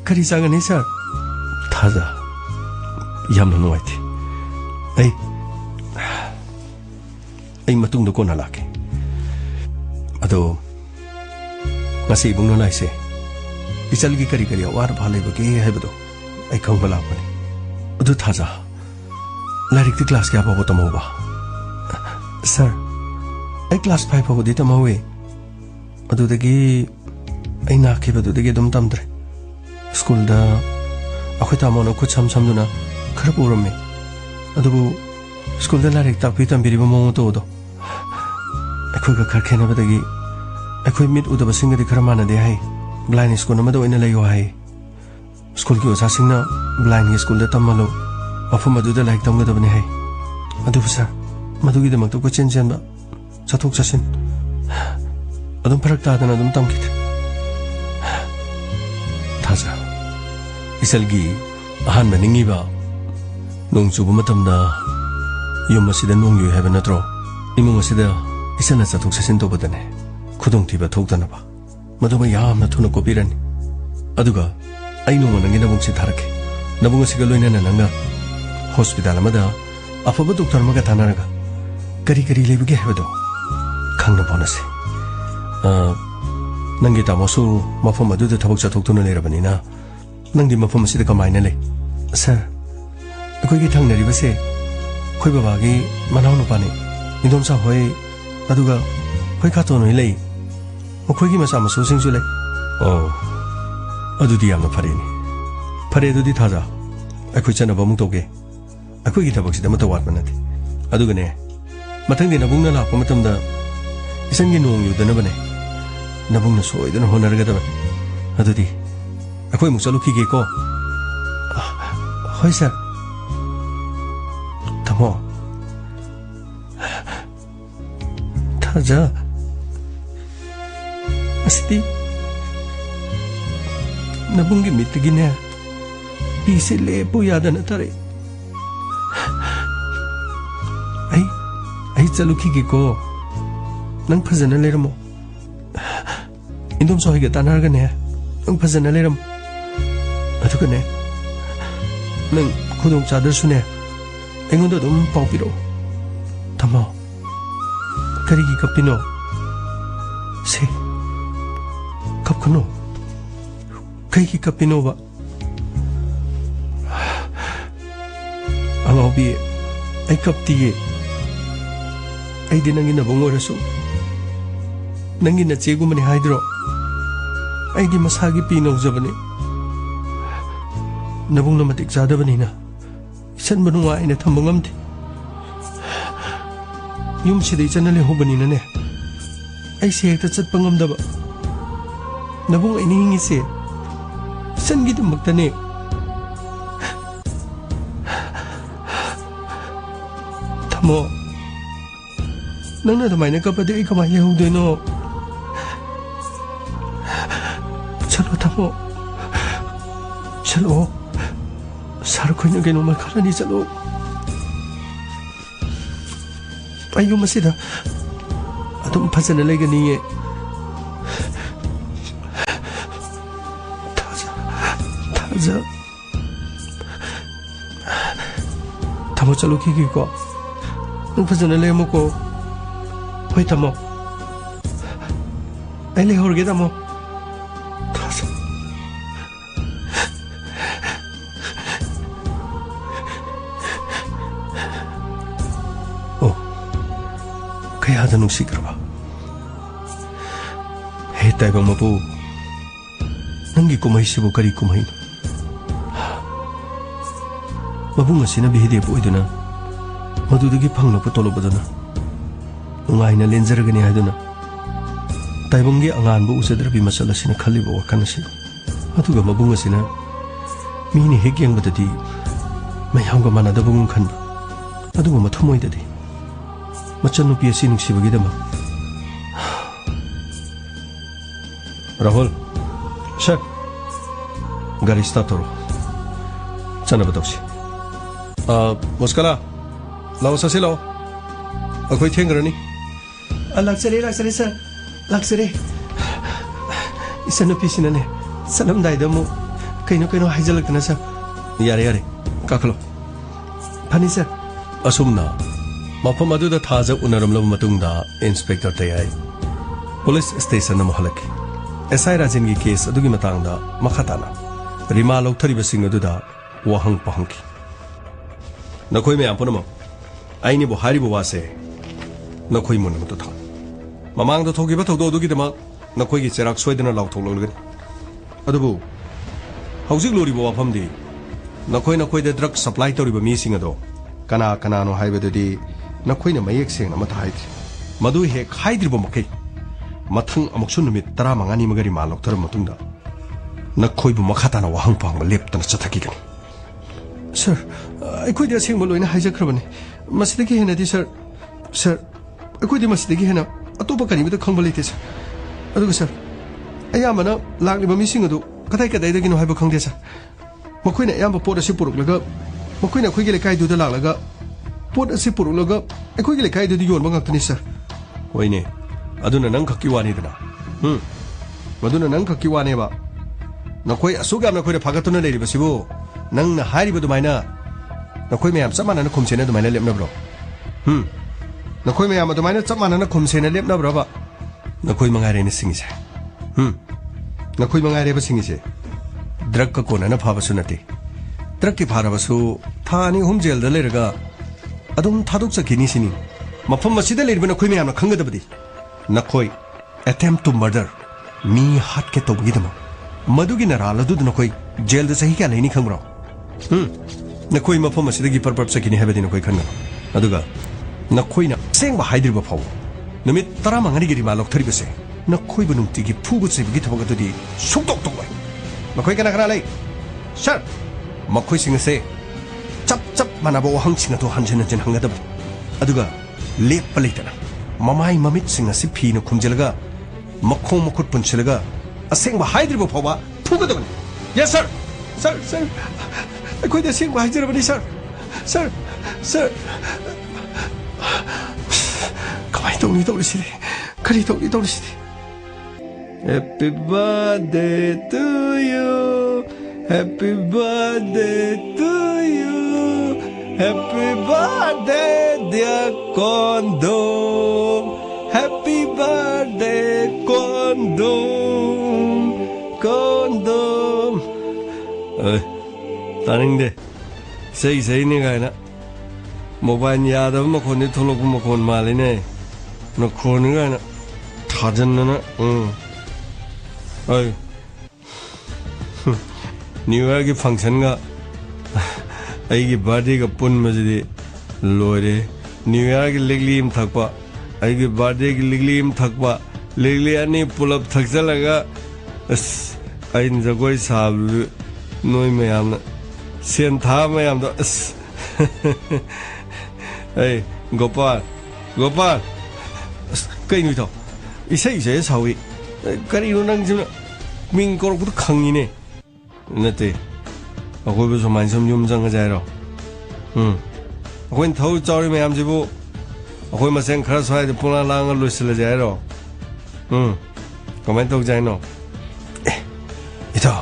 kari changani sir thaja yamna nuaiti ai matung do kona lake ado ngasi ibungno naise isalgi kari kari awar bhalai bage haibado ai khangba lakpani adu thaja like the class क्या पाबो तमौबा sir I class 5 पाबो दि तमौवे अदुदगी आई नाखिबदुदगी दम तमद्रे school दा अखोय तामोनो खुद सम समदुना खर पुरमे अदुबु school दा like तापि तमबिरिबो मोंग तोदो अखोय गा खर खेनबदगी अखोय मिट उदब सिंगदि खर मानदे हाय ब्लाइंड स्कूल नमदो ओइना लैयो हाय स्कूल की ओसा सिंगना ब्लाइंड स्कूल दा तमलो मफम अदुदा लाइक तमगदबने है अदुबु सर मदुगिदमक्तो को चेंचेनबा चथोक चसिन अदुम फरक तादना अदुम तमकित थाजा इसेलगी अहान मनिंगिबा नोंचुबु मतमदा युम असिदा नोंगयु हैबा नत्रो इमुंग असिदा इसेना चथोक चसिन तोबदने खुदोंथिबा थोकदनबा मदुबा यामना थुना कोपिरनि अदुगा आई नोंग नंगी नबुंगसि थारके नबुंग असिगा लोइनाना नंगा हॉस्पिटल में अफब डॉक्टर में थानारगा करी करी लेबगे हेबदो खंगना बोनसे नंगी तामोसु मफम अदुदा थबक चथोक्तुना लेरबनिना नंदी मफम असिदा कमाइना ले सर अखोयगी थंगनरिबसे खोय बाबागी मनाव नुपाने इंदोमसा होय अदुगा खोय खातोनो ले मखोयगी मसा मसु सिंसु ले ओ अदुदी यामना फरेनी फरे अदुदी थाजा अखोय चनबा मुक तोगे अखोयगी थबकसिदा मत वाटमा नथि अदुगने मथंगदि नबुंगना लापा मतमदा इसंगी नोंग युदनबने नबुंगना सोयदना होनरगदब अदुदी अखोय मुक चलुखिगे को होय सर तमो थाजा अस्ति नबुंगी मितगिने पीसे लेपो यादना तरे आई चलुखिगे को नंग फजना लेरमो इंदोम सोहिगे तानारगने नंग फजना लेरम अदुगने नंग खुदोंग चादरसुने एंगोंदो दम पाउपिरो तमो करिगी कपिनो से कपखनो कईगी कपिनोबा अंगावबी आई कपतिये नंगी नबोंगोरसु नंगी नचेगुमने हाइद्रो आईदी मसागी पी नौजबने नबुंगना मतिक जादबनिना इसन बनुवा आइना थंब ngamथे युम सिदे चनले होबनिना ने आई से हेक्ता चतप ngamदबा नबुंग आइनी हिंगिसे इसन गिदमक्तने थमो ꯅꯪꯅ ꯑꯗꯨꯃꯥꯏꯅ ꯀꯞꯄꯗꯤ ꯑꯩ ꯀꯃꯥꯏꯅ ꯂꯩꯍꯧꯗꯣꯏꯅꯣ ꯆꯠꯂꯣ ꯊꯝꯃꯣ ꯆꯠꯂꯣ ꯁꯥꯔ ꯈꯣꯏꯅ ꯀꯩꯅꯣꯝꯃ ꯈꯜꯂꯅꯤ ꯆꯠꯂꯣ ꯑꯩ ꯌꯨꯝ ꯑꯁꯤꯗ ꯑꯗꯨꯝ ꯐꯖꯅ ꯂꯩꯒꯅꯤꯌꯦ ꯊꯥꯖ ꯊꯝꯃꯣ ꯆꯠꯂꯨꯈꯤꯒꯦꯀꯣ ꯅꯪ ꯐꯖꯅ ꯂꯩꯔꯝꯃꯨꯀꯣ ꯍꯣꯏ ꯊꯝꯃꯣ ꯑꯩ ꯂꯩꯍꯧꯔꯒꯦ ꯊꯝꯃꯣ ꯀꯌꯥꯗ ꯅꯨꯡꯁꯤꯈ꯭ꯔꯕ ꯍꯦ ꯇꯥꯏꯕꯪ ꯃꯄꯨ ꯅꯪꯒꯤ ꯀꯨꯝꯍꯩꯁꯤꯕꯨ ꯀꯔꯤ ꯀꯨꯝꯍꯩꯅꯣ ꯃꯕꯨꯡ ꯑꯁꯤꯅ ꯕꯤꯍꯤꯗꯦꯕ ꯑꯣꯏꯗꯨꯅ ꯃꯗꯨꯗꯒꯤ ꯐꯪꯂꯛꯄ ꯇꯣꯂꯣꯞ ꯑꯗꯨꯅ ꯅꯨꯡꯉꯥꯏꯅ ꯂꯦꯟꯖꯔꯒꯅꯤ ꯍꯥꯏꯗꯨꯅ ꯇꯥꯏꯕꯪꯒꯤ ꯑꯉꯥꯟꯕ ꯎꯖꯗ꯭ꯔꯕꯤ ꯃꯆꯜ ꯑꯁꯤꯅ ꯈꯜꯂꯤꯕ ꯋꯥꯈꯜ ꯑꯁꯤ ꯑꯗꯨꯒ ꯃꯕꯨꯡ ꯑꯁꯤꯅ ꯃꯤꯅ ꯍꯦꯛ ꯌꯦꯡꯕꯗꯗꯤ ꯃꯌꯥꯝꯒ ꯃꯥꯟꯅꯗꯕꯒꯨꯝ ꯈꯟꯕ ꯑꯗꯨꯕꯨ ꯃꯊꯃꯣꯏꯗꯗꯤ ꯃꯆꯟꯅꯨꯄꯤ ꯑꯁꯤ ꯅꯨꯡꯁꯤꯕꯒꯤꯗꯃꯛ ꯔꯥꯍꯨꯜ ꯁꯔ ꯒꯥꯔꯤ ꯁ꯭ꯇꯥꯔꯠ ꯇꯧꯔꯣ ꯆꯠꯅꯕ ꯇꯧꯁꯤ ꯃꯨꯁꯀꯂꯥ ꯂꯥꯛꯑꯣ ꯆꯠꯁꯤ ꯂꯥꯛꯑꯣ ꯑꯩꯈꯣꯏ ꯊꯦꯡꯈ꯭ꯔꯅꯤ ꯂꯥꯛꯆꯔꯦ ꯂꯥꯛꯆꯔꯦ ꯁꯔ ꯂꯥꯛꯆꯔꯦ ꯏꯆꯟꯅꯨꯄꯤꯁꯤꯅꯅꯦ ꯆꯠꯂꯝꯗꯥꯏꯗ ꯑꯃꯨꯛ ꯀꯩꯅꯣ ꯍꯥꯏꯖꯜꯂꯛꯇꯅ ꯁꯔ ꯌꯥꯔꯦ ꯀꯥꯈꯠꯂꯣ ꯐꯅꯤ ꯁꯔ ꯑꯁꯨꯝꯅ ꯃꯐꯝ ꯑꯗꯨꯗ ꯊꯥꯖ ꯎꯅꯔꯝꯂꯕ ꯃꯇꯨꯡꯗ ꯏꯟꯁꯄꯦꯛꯇꯔ ꯇꯌꯥꯏ ꯄꯨꯂꯤꯁ ꯁ꯭ꯇꯦꯁꯟ ꯑꯃꯨꯛ ꯍꯜꯂꯛꯈꯤ ꯑꯦꯁꯥꯏ ꯔꯥꯖꯦꯟꯒꯤ ꯀꯦꯁ ꯑꯗꯨꯒꯤ ꯃꯇꯥꯡꯗ ꯃꯈꯥ ꯇꯥꯅ ꯔꯤꯃꯥ ꯂꯧꯊꯔꯤꯕꯁꯤꯡ ꯑꯗꯨꯗ ꯋꯥꯍꯪ ꯄꯥꯍꯪꯈꯤ ꯅꯈꯣꯏ ꯃꯌꯥꯝ ꯄꯨꯝꯅꯃꯛ ꯑꯩꯅꯕꯨ ꯍꯥꯏꯔꯤꯕ ꯋꯥꯁꯦ ꯅꯈꯣꯏ ꯃꯨꯟꯅꯃꯛꯇ ꯊꯥꯎ ꯃꯃꯥꯡꯗ ꯊꯣꯛꯈꯤꯕ ꯊꯧꯗꯣꯛ ꯑꯗꯨꯒꯤꯗꯃꯛ ꯅꯈꯣꯏꯒꯤ ꯆꯩꯔꯥꯛ ꯁꯣꯏꯗꯅ ꯂꯥꯎꯊꯣꯛꯂꯒꯅꯤ ꯑꯗꯨꯕꯨ ꯍꯧꯖꯤꯛ ꯂꯨꯔꯤꯕ ꯋꯥꯐꯝꯗꯤ ꯅꯈꯣꯏꯗ ꯗ꯭ꯔꯒ ꯁꯄ꯭ꯂꯥꯏ ꯇꯧꯔꯤꯕ ꯃꯤꯁꯤꯡ ꯑꯗꯣ ꯀꯅꯥꯅꯣ ꯍꯥꯏꯕꯗꯨꯗꯤ ꯅꯈꯣꯏꯅ ꯃꯌꯦꯛ ꯁꯦꯡꯅ ꯑꯃꯠꯇ ꯍꯥꯏꯗ꯭ꯔꯤ ꯃꯗꯨ ꯍꯦꯛ ꯍꯥꯏꯗ꯭ꯔꯤꯕ ꯃꯈꯩ ꯃꯊꯪ ꯑꯃꯨꯛꯁꯨ ꯅꯨꯃꯤꯠ 15ꯅꯤꯃꯒ ꯔꯤꯃꯥ ꯂꯧꯊꯔꯕ ꯃꯇꯨꯡꯗ ꯅꯈꯣꯏꯕꯨ ꯃꯈꯥ ꯇꯥꯅ ꯋꯥꯍꯪ ꯄꯥꯡꯕ ꯂꯦꯞꯇꯅ ꯆꯠꯊꯈꯤꯒꯅꯤ ꯁꯔ ꯑꯩꯈꯣꯏꯗꯤ ꯑꯁꯦꯡꯕ ꯂꯣꯏꯅ ꯍꯥꯏꯖꯈ꯭ꯔꯕꯅꯤ ꯃꯁꯤꯗꯒꯤ ꯍꯦꯟꯅꯗꯤ ꯁꯔ ꯑꯩꯈꯣꯏꯗꯤ ꯃꯁꯤꯗꯒꯤ ꯍꯦꯟꯅ ꯑꯇꯣꯞꯄ ꯀꯔꯤꯃꯇ ꯈꯪꯕ ꯂꯩꯇꯦ ꯁꯔ ꯑꯗꯨꯒ ꯁꯔ ꯑꯌꯥꯝꯕꯅ ꯂꯥꯛꯂꯤꯕ ꯃꯤꯁꯤꯡ ꯑꯗꯨ ꯀꯗꯥꯏꯗꯒꯤꯅꯣ ꯍꯥꯏꯕ ꯈꯪꯗꯦ ꯁꯔ ꯃꯈꯣꯏꯅ ꯑꯌꯥꯝꯕ ꯄꯣꯠ ꯑꯁꯤ ꯄꯨꯔꯛꯂꯒ ꯃꯈꯣꯏꯅ ꯑꯩꯈꯣꯏꯒꯤ ꯂꯩꯀꯥꯏꯗꯨꯗ ꯂꯥꯛꯂꯒ ꯄꯣꯠ ꯑꯁꯤ ꯄꯨꯔꯛꯂꯒ ꯑꯩꯈꯣꯏꯒꯤ ꯂꯩꯀꯥꯏꯗꯨꯗ ꯌꯣꯟꯕ ꯉꯥꯛꯇꯅꯤ ꯁꯔ ꯍꯣꯏꯅꯦ ꯑꯗꯨꯅ ꯅꯪ ꯈꯛꯀꯤ ꯋꯥꯅꯤꯗꯅ ꯃꯗꯨꯅ ꯅꯪ ꯈꯛꯀꯤ ꯋꯥꯅꯦꯕ ꯅꯈꯣꯏ ꯑꯁꯨꯛ ꯌꯥꯝꯅ ꯑꯩꯈꯣꯏꯅ ꯐꯥꯒꯠꯇꯨꯅ ꯂꯩꯔꯤꯕꯁꯤꯕꯨ ꯅꯪꯅ ꯍꯥꯏꯔꯤꯕ ꯑꯗꯨꯃꯥꯏꯅ ꯅꯈꯣꯏ ꯃꯌꯥꯝ ꯆꯞ ꯃꯥꯟꯅꯅ ꯈꯨꯝꯁꯦꯅ ꯑꯗꯨꯃꯥꯏꯅ ꯂꯦꯞꯅꯕ꯭ꯔꯣ ꯅꯈꯣꯏ ꯃꯌꯥꯝ ꯑꯗꯨꯃꯥꯏꯅ ꯆꯞ ꯃꯥꯟꯅꯅ ꯈꯨꯝꯁꯦꯅ ꯂꯦꯞꯅꯕ꯭ꯔꯕ ꯅꯈꯣꯏ ꯃꯉꯥꯏꯔꯦꯅ ꯁꯤꯡꯉꯤꯁꯦ ꯅꯈꯣꯏ ꯃꯉꯥꯏꯔꯦꯕ ꯁꯤꯡꯉꯤꯁꯦ ꯗ꯭ꯔꯒꯀ ꯀꯣꯟꯅꯅ ꯐꯥꯕꯁꯨ ꯅꯠꯇꯦ ꯗ꯭ꯔꯒꯀꯤ ꯐꯥꯔꯕꯁꯨ ꯊꯥ 2-3 ꯖꯦꯜꯗ ꯂꯩꯔꯒ ꯑꯗꯨꯝ ꯊꯥꯗꯣꯛꯆꯈꯤꯅꯤ ꯁꯤꯅꯤ ꯃꯐꯝ ꯑꯁꯤꯗ ꯂꯩꯔꯤꯕ ꯅꯈꯣꯏ ꯃꯌꯥꯝꯅ ꯈꯪꯒꯗꯕꯗꯤ ꯅꯈꯣꯏ ꯑꯦꯇꯦꯝꯞ ꯇꯨ ꯃꯔꯗꯔ ꯃꯤ ꯍꯥꯠꯀꯦ ꯇꯧꯕꯒꯤꯗꯃꯛ ꯃꯗꯨꯒꯤ ꯅꯔꯥꯜ ꯑꯗꯨꯗ ꯅꯈꯣꯏ ꯖꯦꯜꯗ ꯆꯍꯤ ꯀꯌꯥ ꯂꯩꯅꯤ ꯈꯪꯕ꯭ꯔꯣ नखोई मफम असिदगी परपर चकिनी हैबदी नखोई खन्ना अदुगा नखोइना सेंगबा हाइद्रिबा फाव नमित 15 गी रिमा लौथरिबसे नखोइबु नुंतिगी फुगु चैबगी थबक अदुदि सुक्तोक तोबाय नखोइ कना कना लै सर मखोइ सिंगसे चप चप मानाबो वहंग सिंग तो हंजन हंजन हंगदब अदुगा लेप लेतना ममाई ममित सिंग असि फीन खुमजलगा मखों मखुट पुंचलगा असेंगबा हाइद्रिबा फावबा फुगदबन यस सर सर सर कोई दसिंग हाइजरबनी सर सर सर कमाई तौनी तौरिसिदि करी तौनी तौरिसिदि Happy birthday to you Happy birthday to you Happy birthday dear Condom Happy birthday Condom Condom तानिंग सही सही नहीं गायना मोबाइल याद अब मखोनी थोलों को मखोन मालिने न खोनी गायना थाजन ना अय न्यू ईयर की फंक्शन का आई की बर्थडे का पुन मजदी लोरे न्यू ईयर की लिगलीम थकपा आई की बर्थडे की लिगलीम थकपा लिगली अन्य पुलब थकचा लगा आई जगोई साब नोई में आमना सेन था मैं आम तो ए गोपाल गोपाल ꯀꯩꯅꯣ ꯏꯇꯥꯎ ꯏꯁꯩꯁꯦ ꯁꯥꯎꯏ ꯀꯔꯤꯅꯣ ꯅꯪꯁꯤꯅ ꯃꯤꯡ ꯀꯧꯔꯛꯄꯗ ꯈꯪꯉꯤꯅꯦ ꯅꯠꯇꯦ ꯑꯩꯈꯣꯏꯕꯨ ꯁꯨꯃꯥꯏꯅ ꯁꯨꯝ ꯌꯨꯝ ꯆꯪꯉꯁꯦ ꯍꯥꯏꯔꯣ ꯑꯩꯈꯣꯏꯅ ꯊꯧ ꯆꯥꯎꯔꯤ ꯃꯌꯥꯝꯁꯤꯕꯨ ꯑꯩꯈꯣꯏ ꯃꯁꯦꯟ ꯈꯔ ꯁ꯭ꯋꯥꯏꯗ ꯄꯨꯡꯂꯥꯡ ꯂꯥꯡꯉ ꯂꯣꯏꯁꯤꯜꯂꯁꯦ ꯍꯥꯏꯔꯣ ꯀꯃꯥꯏꯅ ꯇꯧꯁꯦ ꯍꯥꯏꯅꯣ ꯏꯇꯥꯎ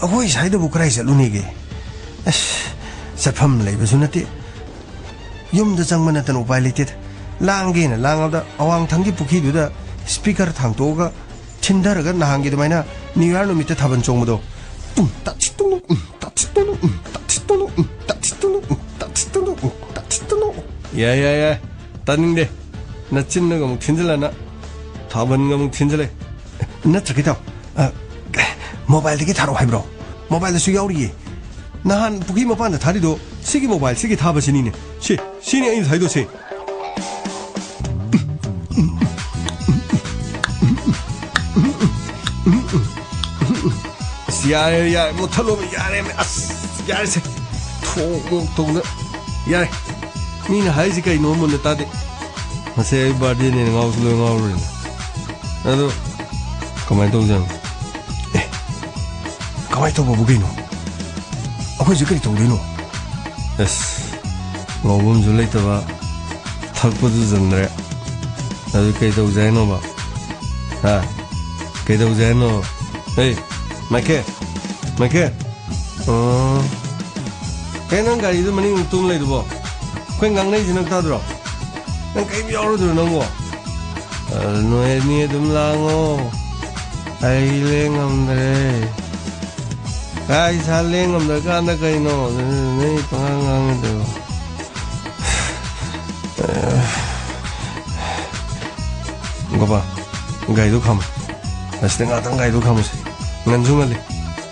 ꯑꯩꯈꯣꯏ ꯁ꯭ꯋꯥꯏꯗꯕꯨ ꯀꯗꯥꯏ ꯆꯠꯂꯨꯅꯤꯒꯦ ꯑꯁ ꯆꯠꯐꯝ ꯂꯩꯕꯁꯨ ꯅꯠꯇꯦ ꯌꯨꯝꯗ ꯆꯪꯕ ꯅꯠꯇꯅ ꯎꯄꯥꯏ ꯂꯩꯇꯦꯗ ꯂꯥꯡꯒꯦꯅ ꯂꯥꯡꯉꯕꯗ ꯑꯋꯥꯡꯊꯪꯒꯤ ꯄꯨꯈ꯭ꯔꯤꯗꯨꯗ ꯁ꯭ꯄꯤꯀꯔ ꯊꯥꯡꯇꯣꯛꯑꯒ ꯊꯤꯟꯊꯔꯒ ꯅꯍꯥꯟꯒꯤ ꯑꯗꯨꯃꯥꯏꯅ ꯅ꯭ꯌꯨ ꯏꯌꯥꯔ ꯅꯨꯃꯤꯠꯇ ꯊꯥꯕꯜ ꯆꯣꯡꯕꯗꯣ ꯌꯥꯏ ꯌꯥꯏ ꯌꯥꯏ ꯇꯥꯅꯤꯡꯗꯦ ꯅꯆꯤꯟꯅꯒ ꯑꯃꯨꯛ ꯊꯤꯟꯖꯤꯜꯂꯅ ꯊꯥꯕꯜꯒ ꯑꯃꯨꯛ ꯊꯤꯟꯖꯤꯜꯂꯦ ꯅꯠꯇ꯭ꯔꯒ ꯏꯇꯥꯎ ꯃꯣꯕꯥꯏꯜꯗꯒꯤ ꯊꯥꯔꯛꯑꯣ ꯍꯥꯏꯕ꯭ꯔꯣ ꯃꯣꯕꯥꯏꯜꯗꯁꯨ ꯌꯥꯎꯔꯤꯌꯦ ꯅꯍꯥꯟ ꯄꯨꯈ꯭ꯔꯤ ꯃꯄꯥꯟꯗ ꯊꯥꯔꯤꯗꯣ ꯁꯤꯒꯤ ꯃꯣꯕꯥꯏꯜ ꯁꯤꯒꯤ ꯊꯥꯕꯁꯤꯅꯤꯅꯦ ꯁꯤꯅꯤ ꯑꯩꯅ ꯊꯥꯏꯗꯣꯁꯦ ꯌꯥꯔꯦ ꯌꯥꯔꯦ ꯃꯨꯠꯊꯠꯂꯣꯕ ꯌꯥꯔꯦ ꯑꯁ ꯌꯥꯔꯦꯁꯦ ꯊꯣꯡꯗ ꯌꯥꯔꯦ ꯃꯤꯅ ꯍꯥꯏꯔꯤꯁꯤ ꯀꯩꯅꯣ ꯃꯨꯟꯅ ꯇꯥꯗꯦ ꯉꯁꯤ ꯑꯩ ꯕꯥꯔꯗꯦꯅꯦꯅ ꯉꯥꯎꯁꯨ ꯂꯣꯏ ꯉꯥꯎꯔꯨꯔꯦꯅ ꯑꯗꯣ ꯀꯃꯥꯏꯅ ꯇꯧꯖꯥꯠꯅꯣ ꯀꯃꯥꯏꯅ ꯇꯧꯕꯕꯨ ꯀꯩꯅꯣ ꯑꯩꯈꯣꯏꯁꯦ ꯀꯔꯤ ꯇꯧꯗꯣꯏꯅꯣ ꯑꯁ ꯉꯥꯎꯐꯝꯁꯨ ꯂꯩꯇꯕ ꯊꯛꯄꯁꯨ ꯆꯟꯗ꯭ꯔꯦ ꯑꯗꯨ ꯀꯩ ꯇꯧꯁꯦ ꯍꯥꯏꯅꯣꯕ ꯍꯥ ꯀꯩ ꯇꯧꯁꯦ ꯍꯥꯏꯅꯣ ꯍꯦ ꯃꯥꯏꯀꯦꯜ ꯀꯩ ꯅꯪ ꯒꯥꯔꯤꯗꯨ ꯃꯅꯤꯡ ꯇꯨꯝ ꯂꯩꯗꯨꯕꯣ ꯑꯩꯈꯣꯏ ꯉꯥꯡꯅꯩꯁꯤ ꯅꯪ ꯇꯥꯗ꯭ꯔꯣ ꯅꯪ ꯀꯩꯝ ꯌꯥꯎꯔꯣꯏꯗ꯭ꯔꯣ ꯅꯪꯕꯣ ꯅꯣꯏ ꯑꯅꯤ ꯑꯗꯨꯝ ꯂꯥꯡꯉꯣ ꯑꯩ ꯂꯦꯡꯉꯝꯗ꯭ꯔꯦ ꯏꯁꯥ ꯂꯦꯡꯉꯝꯗ꯭ꯔꯀꯥꯟꯗ ꯀꯩꯅꯣ ꯅꯣꯏ ꯄꯉꯥꯡ ꯉꯥꯡꯉꯤꯗꯣ ꯒꯣꯄꯥ ꯒꯥꯔꯤꯗꯨ ꯈꯥꯝꯃꯨ ꯑꯁꯤꯗ ꯉꯥꯛꯇꯪ ꯒꯥꯔꯤꯗꯨ ꯈꯥꯝꯃꯨꯁꯦ ꯉꯟꯁꯨ ꯉꯜꯂꯤ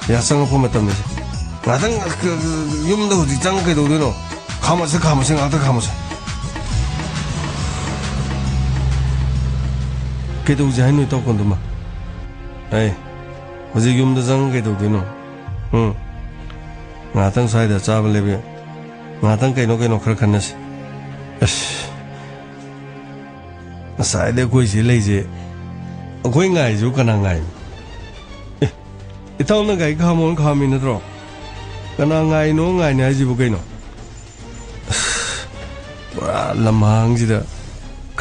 ꯌꯥ ꯆꯪꯉꯛꯄ ꯃꯇꯝꯅꯤꯁꯦ ꯉꯥꯛꯇꯪ ꯌꯨꯝꯗ ꯍꯧꯖꯤꯛ ꯆꯪꯉ ꯀꯩꯗꯧꯗꯣꯏꯅꯣ खामोसे ngata खामोसे केदौ जाहैनो तो कोन्दमा ए हजि युमदा जंग केदौ दिनो ngata साइदा चाबा लेबे ngata कैनो खर खन्नस अस साइदे कोइ जे लेजे अखोइ ngai ju kana ngai इताउ न गाइ खामोन खामि नत्रो kana ngai no ngai ne jibu kaino pura lamhang jida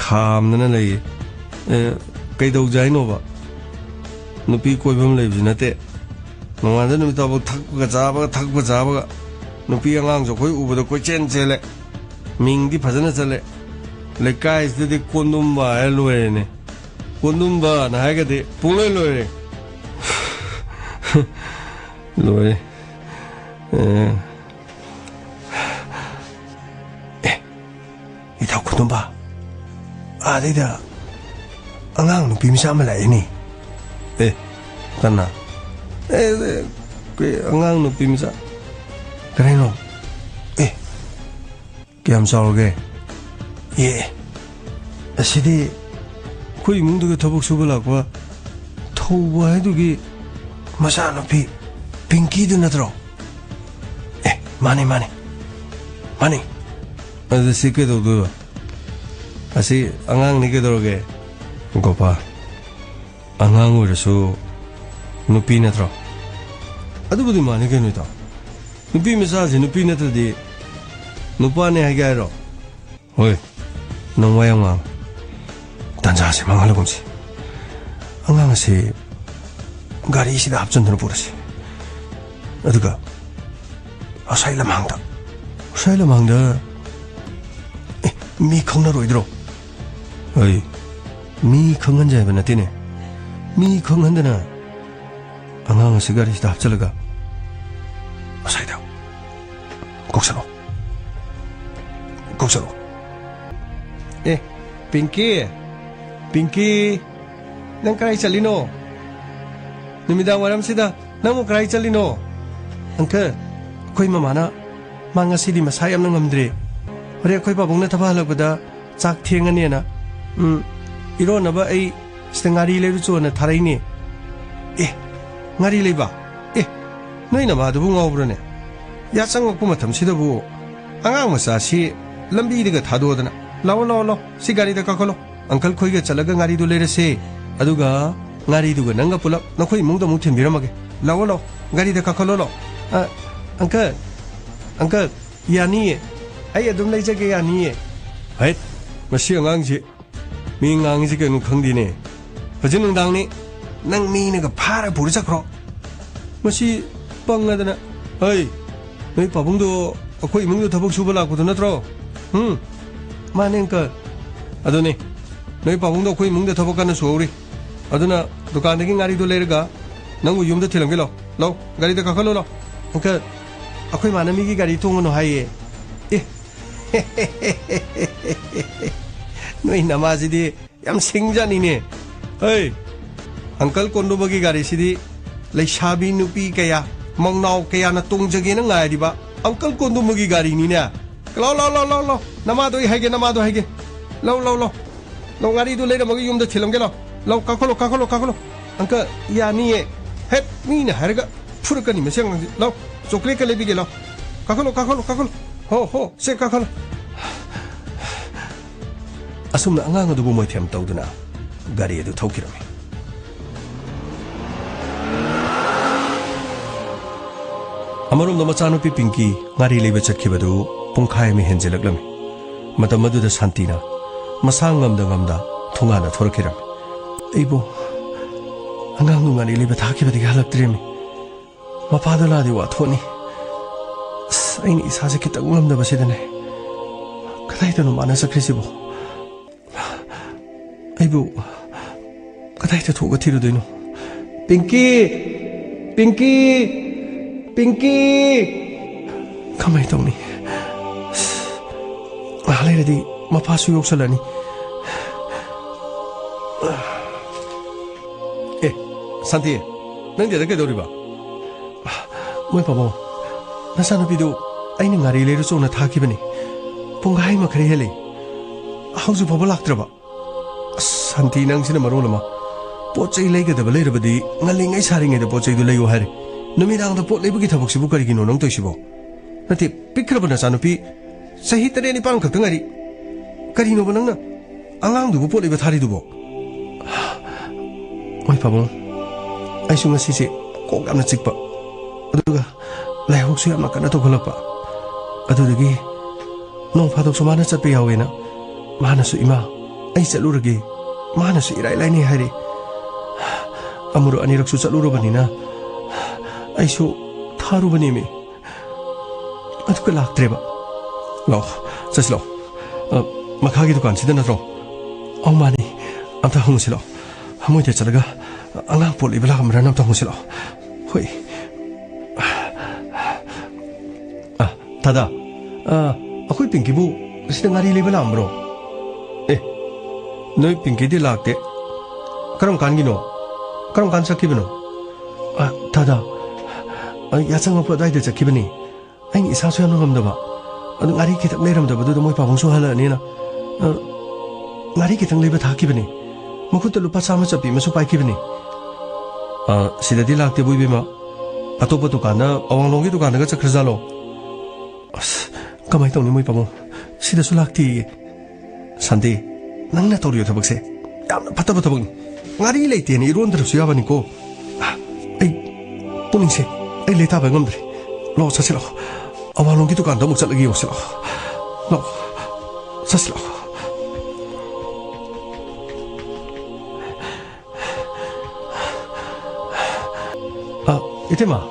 khamna lei kaidau jaino ba nupi koibam leibji nate nonganda numi tabu thakba jaba nupi angang jo koi ubada koi chen chele mingdi phajana chale lekai sidi kondumba loe ne kondumba na hagade puloi loe loe itaw kondumba adida angang nupi misa malai ni kana angang nupi misa kareno kiam saurge ye asidi koi mungdu ga thabuk suba lakwa thouba hadugi masa nupi pinky du natro mani adu sike do asi angang ni ke doroge gopa angang urasu nupi natro adu budi mani ke nuita nupi misa je nupi natradi nupa ne hagairo hoi nongwayang ma danja se mangalagumsi angang se gari sida hapchondro purasi aduga asailam hangda mi khongna roidro oi mi khongan jai bana tine mi khonghandana angang se gari sida hapchalaga asaida koksaro Pinky nang karai chalino numidang waram sida nang mo karai chalino angka koi mamana manga sidi masayam nang ngamdre ore koi babongna thaba halakbada chak thengani na irona ba ai stengari leru chona tharai ni ngari leiba noi na ma du ngawbrane ya changok matham sida bu angang masa si lambi diga thado dana law si gari da kakolo uncle खोइगा चलगा गारीदो लेरसे अदुगा गारीदुगा नंगा पुलप नखोइ इमुंगदा मुक थिनबिरमगे लाओ लाओ गारीदा काखलो लो अंकल अंकल यानिए आई अदुम लेजगे यानिए है मसी अंगांगसे मी ngang ji kenu khangdine hajin nungdang ni nang mi ne ga phara puri sakro masi pangadana hey noi pabung do akoi imung do thabok suba la ko natro mane ka adone noi pabung do akoi imung do thabok kana suuri aduna dukan dagi ngari do lerga nangu yum da thilam gelo lo gari da kakhalo lo ka akoi manami gi gari tongono haiye noi namazi di yam singjani ne hey uncle kondo bagi gari sidi lai shabi nupi kaya mongnau kaya na tungjage na ngai di ba uncle kondo bagi gari ni ne lo lo lo lo lo nama do haige lo lo lo lo gari do le magi yum da thilam ge lo kakholo uncle ya ni het ni na harga phurka ni mesang lo chocolate ka le bi ge lo kakholo ho se kakholo asumna angang adu moi thiam tawduna gari adu thokirami amarom no machanu pi pinki ngari lebe chakhibadu pungkhai me henjelaklami matam adu da santina masangam da thunga na thorkirami eibo angang nu ngari lebe thakibadi halaktremi mapadala di wa thoni aini isa se kitang lamda basidane kadai to no mana sakrisibo aibu kadai ta thoga thiru doino pinky kamai tawni halai radi mapasu yoksalani santi nang de ke doriba moi pabo nasana bidu aini ngari leru chona thakibani pungai ma khare hele hauju pabo laktraba santi nang sina marolama pochai leigada balerabadi ngalingai saringai da pochai du leyo hare numidang da pot lebugi thabok sibu kari gino nang toisibo nati pikrabana sanupi sahi tare ni pang khakta ngari kari no banang na angang du pot leba thari dubo oi pabong ai sunga sisi kok amna chikpa aduga lai hok su amna kana to kholakpa adudagi nong phadok sumana chatpe yawena mana su ima ai chalurage mana su irai lai ni hare amuru anirak su chaluro banina ai su tharu bani me aduka laktreba lo chaslo makhagi dukan sida natro aumani amta hungsilo hamoi te chalaga angang poli bela kamra nam ta hungsilo hoi tada akoi pinki bu sida ngari lebela amro noi pinki di lakte karam kan sakibno tada yachang pa dai de chakibani ai isa so yanung amda ba adu ngari kitak leram da badu moi pabong so hala ni na ngari kitang leba thakibani mukhuta lupa sama chapi masu paikibani sida di lakte bui bima atopa dukana awang longi dukana ga chakhrzalo kamai tawni moi pabong sida su lakti santi nangna toriyo thabakse yamna phataba thabak ngari leite ni irondra su yabani ko ai puningse ai leta ba ngamdri lo sasilo awalong gitu kan damuk lagi wasilo lo sasilo itema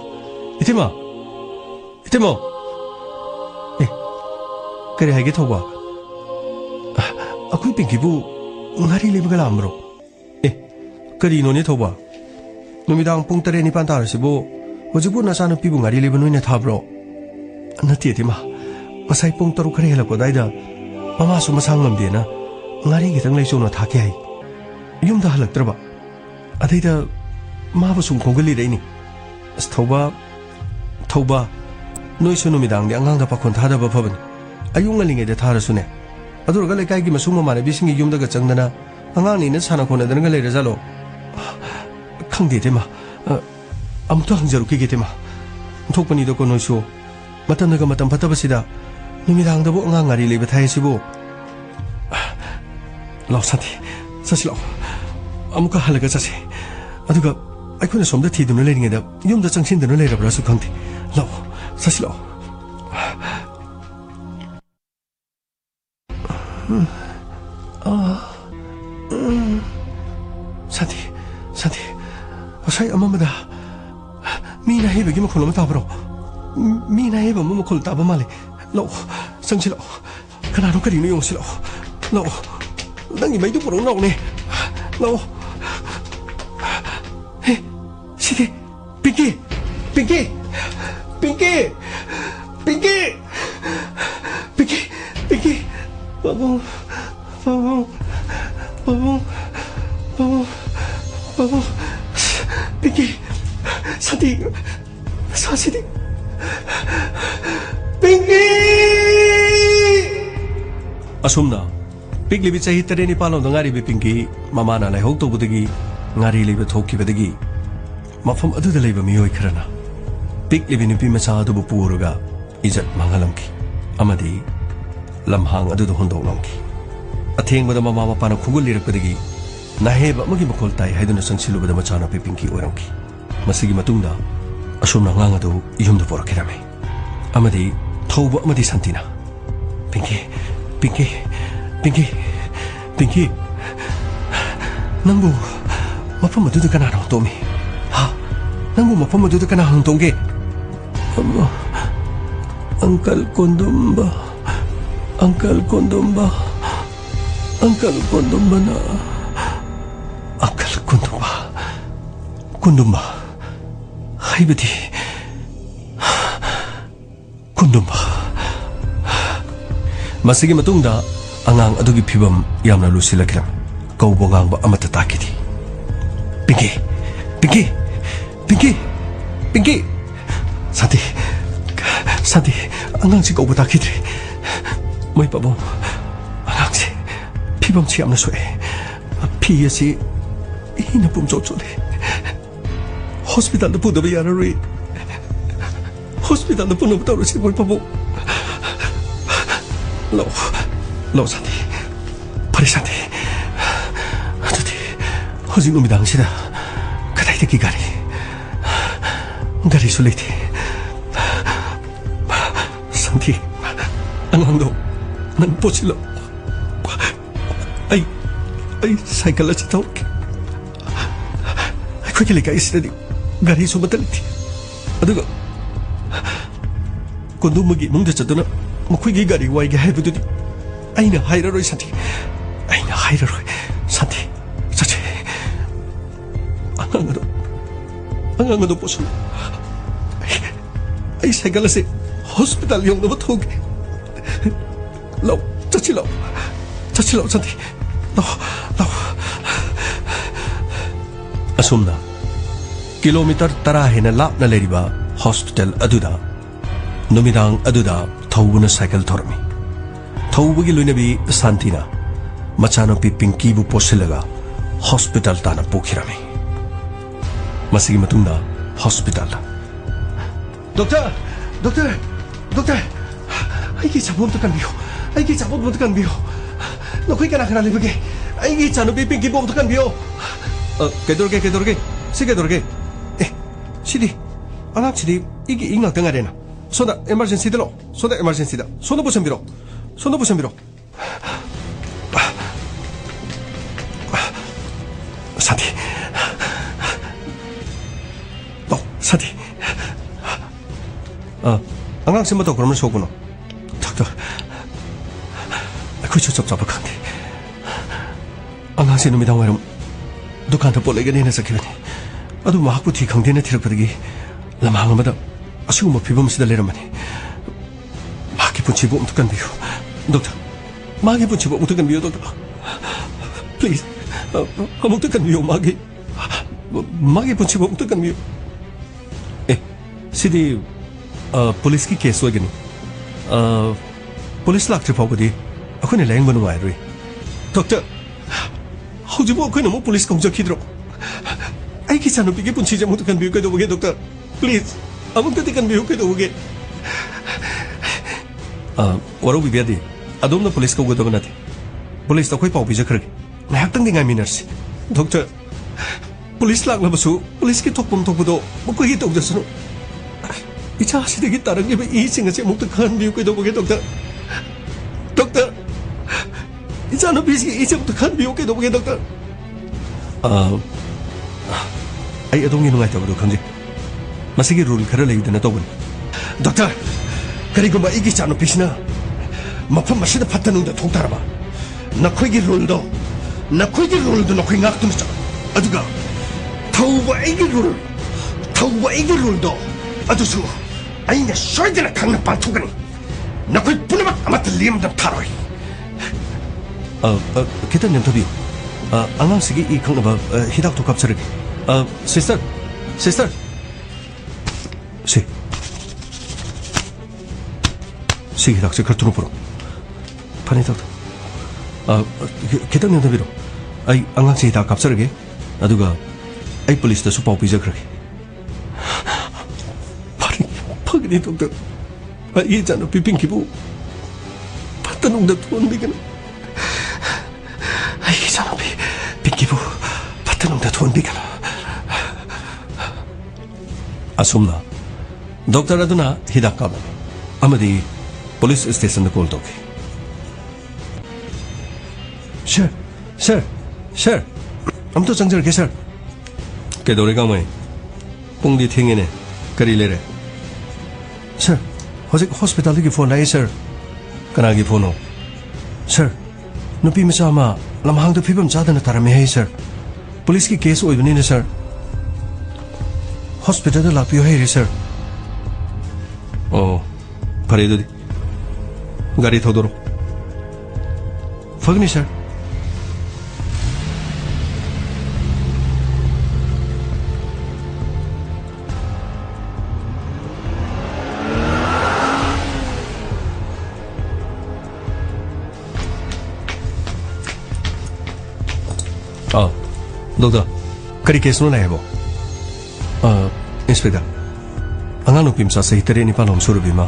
kare hage thoba akui pinki bu ngari lebga lamro kari no ne thoba numidang pung tare ni pan tar sibo hojibu nasana pibu ngari leba noina thabro nati tima masai pung taru khare hela ko daida mama su masang ngamde na ngari gi tang leichona thake hai yum da halak traba adaida ma ba sum khongali reini thoba noi su numidang de angang da pakhon thada ba phabani ayung ngalinge de thara sune adur ga lekai gi masum ma ne bisingi yum da ga changdana angang ni na sana khona dan ga le rezalo khangde tema amto hangjaru ki getema thokpani do ko noisu matam naga matam patabasida numidang da bo angang ngari leba thai sibo ꯂꯥꯎ ꯁꯥꯟꯇꯤ ꯆꯠꯁꯤ ꯂꯥꯎ ꯑꯃꯨꯛꯀ ꯍꯜꯂꯒ ꯆꯠꯁꯤ ꯑꯗꯨꯒ ꯑꯩꯈꯣꯏꯅ ꯁꯣꯝꯗ ꯊꯤꯗꯨꯅ ꯂꯩꯔꯤꯉꯩꯗ ꯌꯨꯝꯗ ꯆꯪꯁꯤꯟꯗꯨꯅ ꯂꯩꯔꯕ꯭ꯔꯥꯁꯨ ꯈꯪꯗꯦ ꯂꯥꯎ ꯆꯠꯁꯤ ꯂꯥꯎ ꯁꯥꯟꯇꯤ ꯁꯥꯟꯇꯤ ꯉꯁꯥꯏ ꯑꯃꯝꯕꯗ ꯃꯤꯅ ꯍꯩꯕꯒꯤ ꯃꯈꯣꯜ ꯑꯃ ꯇꯥꯕ꯭ꯔꯣ ꯃꯤꯅ ꯍꯩꯕ ꯑꯃ ꯃꯈꯣꯜ ꯇꯥꯕ ꯃꯥꯜꯂꯦ ꯂꯥꯛꯑꯣ ꯆꯪꯁꯤ ꯂꯥꯛꯑꯣ ꯀꯅꯥꯅꯣ ꯀꯔꯤꯅꯣ ꯌꯦꯡꯁꯤ ꯂꯥꯛꯑꯣ ꯂꯥꯛꯑꯣ ꯅꯪꯒꯤ ꯃꯩꯗꯨ ꯄꯨꯔꯛꯎ ꯂꯥꯛꯑꯣꯅꯦ ꯂꯥꯛꯑꯣ ꯍꯦ ꯁꯤꯗꯤ ꯄꯤꯡꯀꯤ ꯄꯤꯡꯀꯤ ꯄꯤꯡꯀꯤ ꯄꯤꯡꯀꯤ ꯄꯤꯡꯀꯤ ꯄꯤꯡꯀꯤ ꯄꯥꯕꯨꯡ ꯄꯥꯕꯨꯡ ꯄꯥꯕꯨꯡ ꯄꯥꯕꯨꯡ ꯄꯥꯕꯨꯡ ꯄꯤꯡꯀꯤ ꯁꯥꯟꯇꯤ ꯁꯥꯁꯤꯗꯤ ꯄꯤꯡꯀꯤ ꯑꯁꯨꯝꯅ ꯄꯤꯛꯂꯤꯕꯤ ꯆꯍꯤ 7-9 ꯉꯥꯔꯤꯕꯤ ꯄꯤꯡꯀꯤ ꯃꯃꯥꯅ ꯂꯥꯏꯍꯧ ꯇꯧꯕꯗꯒꯤ ꯉꯥꯔꯤ ꯂꯩꯕ ꯊꯣꯛꯈꯤꯕꯗꯒꯤ ꯃꯐꯝ ꯑꯗꯨꯗ ꯂꯩꯕ ꯃꯤꯑꯣꯏ ꯈꯔꯅ ꯄꯤꯛꯂꯤꯕꯤ ꯅꯨꯄꯤ ꯃꯆꯥ ꯑꯗꯨꯕꯨ ꯄꯨꯔꯒ ꯏꯖꯠ ꯃꯥꯡꯍꯜꯂꯝꯈꯤ ꯑꯃꯗꯤ ꯂꯝꯍꯥꯡ ꯑꯗꯨꯗ ꯍꯨꯟꯗꯣꯛꯂꯝꯈꯤ ꯑꯊꯦꯡꯕꯗ ꯃꯃꯥ ꯃꯄꯥꯅ ꯈꯨꯒꯨꯜꯂꯤꯔꯛꯄꯗꯒꯤ ꯅꯥꯍꯦꯕ ꯑꯃꯒꯤ ꯃꯈꯣꯜ ꯇꯥꯏ ꯍꯥꯏꯗꯨꯅ ꯆꯪꯁꯤꯜꯂꯨꯕꯗ ꯃꯆꯥꯅꯨꯄꯤ ꯄꯤꯡꯀꯤ ꯑꯣꯏꯔꯝꯈꯤ ꯃꯁꯤꯒꯤ ꯃꯇꯨꯡꯗ ꯑꯁꯨꯝꯅ ꯑꯉꯥꯡ ꯑꯗꯨ ꯌꯨꯝꯗ ꯄꯣꯔꯛꯈꯤꯔꯝꯃꯤ ꯑꯃꯗꯤ ꯊꯧꯕ ꯑꯃꯗꯤ ꯁꯥꯟꯇꯤꯅ ꯄꯤꯡꯀꯤ ꯄꯤꯡꯀꯤ ꯄꯤꯡꯀꯤ ꯄꯤꯡꯀꯤ ꯅꯪꯕꯨ ꯃꯐꯝ ꯑꯗꯨꯗ ꯀꯅꯥꯅ ꯍꯨꯟꯇꯣꯛꯑꯝꯃꯤ ꯍꯥ ꯅꯪꯕꯨ ꯃꯐꯝ ꯑꯗꯨꯗ ꯀꯅꯥ ꯍꯨꯟꯇꯣꯛꯒꯦ अंकल कोंदुम्बा अंकल कोंदुम्बा अंकल कोंदुम्बना अंकल कोंदुम्बा कोंदुम्बा हाइबदी कोंदुम्बा मसिगी मतुंगदा angang adugi phibam yamna lusilakram kaubo ngangba amata takidi Pinky Pinky Pinky Pinky Santi Santi angang si kaubo takidri moy pabong angang si phibam si amna soe phi si ina pum chole hospital da puda yara roi hospital da puno tawro si moy pabong लो साथी फरे साथी अदुदि हजि नुमिदांसिदा कदाइदगि गारिसु लेते साथी अंगांदो none पोचिलो आई cycle अचि तौके अखोइगि लेकाइसिदि गारिसु मत लेते अदुगा कोंदुमगि मुंगदा चदुना मखोइगि गारि वाइगे हाइबदुदि 아이나 하이러로이 산티 아이나 하이러로이 산티 자체 안강으로 보소 아이 생각나세 호스피탈 용도부 토게 로 자치로 산티 로 asumna kilometer 10 hena lapna leriba hospital aduda numidang aduda thawuna cycle thormi थौबगी लुनबी शांतिना मचानोपी Pinky बु पोसिलगा हॉस्पिटल ताना पोखिरामे मसिगी मतुंगदा हॉस्पिटल डॉक्टर डॉक्टर डॉक्टर आइगी चाबोम तो कनबियो आइगी चाबोम तो कनबियो नखोइ कना लेबगे आइगी चानोपी पिंकी बोम तो कनबियो केदोरगे सिगेदोरगे ए सिदी आना सिदी इगी इंगा तंगारेना सोदा एमरजेंसी दलो सोदा एमरजेंसी दा सोनो बोसंबिरो 손도 보세요 밀어 사디 너 사디 안강쌤부터 그러면 소구나 닥터 그저 잡잡한데 안강쌤 놈이 당하면 두칸더 볼레게 내내서 기분이 아도 막부 뒤 강대네 티럭거리기 라망하마다 아시고 비범시다 내려만이 막이 붙이고 엄tuk한 비유 Dokter, magi pun coba untuk kan bio dokter. Please, untuk kan bio magi pun coba untuk kan bio. Sidi polis ki case lagi ni. Polis lak terpaku di. Aku ni lain banu air. Dokter, aku juga aku ni mau polis kong jaki drop. Ai kisah nu pergi pun cija untuk kan bio ke doge dokter. Please, amuk tu kan bio ke doge. Walau biar di. अदोमना police को गदब नथी police तो कोई पाव पिजखरगे नायहाक्तंग दिंगाय मिनर्स डॉक्टर पुलिस लाक्लबसु पुलिस की थोकपम थोकबदो मकोई तौजसनु इचा सिदगी तारंगे बे ई सिंग से मुक्त खान बिउ कइदोबगे डॉक्टर डॉक्टर इचा नो बिस ई से मुक्त खान बिउ कइदोबगे डॉक्टर आई अदोंगी नुंगाय तबदो खंजे मसिगी रूल खरा लेदना तोबन डॉक्टर करिगुमा इगी चानो पिसना मफम मसिद फत्तनुंदा थोकतारबा नखोइगी रूलदो नखोइगी रूलदो नखोइ ngaktum चा अदुगा थौबा इगी रूलदो अदुसु अइना सोइदना खंगना पांथुगनी नखोइ पुनमक अमत लेमदम थारोइ कितन नेमथबियो अंगांसिगी इ खंगनबा हिदाक तो kapsarगे सिस्टर सी हिदाक से खरतुनु पुरो फने तक कितन नेमथबिरो आई अंगांसि हिदाक kapsarगे अदुगा आई पुलिस दा सुपाव पिजखरगे फगनी डॉक्टर आई जानो पिपिंकिबु फत्तनुंदा थोनबिगन आई जानो पिपिंकिबु फत्तनुंदा थोनबिगन असुमना डॉक्टर अदुना हिदाक काबन अमदी पुलिस स्टेशन दा कॉल तोगे सर हम तो चंजरगे सर केदोरेगा मैं पुंगदी थेंगेने करी लेरे सर हजिक हॉस्पिटल की फोन लाए सर कनागी फोन हो सर नुपी मचा मा लमहांग तो फिबम चादना तारमे है सर पुलिस की केस ओइबनी सर हॉस्पिटल लापियो है रे सर ओ फरे दुदी गाड़ी थोदरो फगनी सर डॉक्टर करी केस नो लायबो इंस्पेक्टर अंगा नुपी मचा सही तरे निपाल हम सुरुबीमा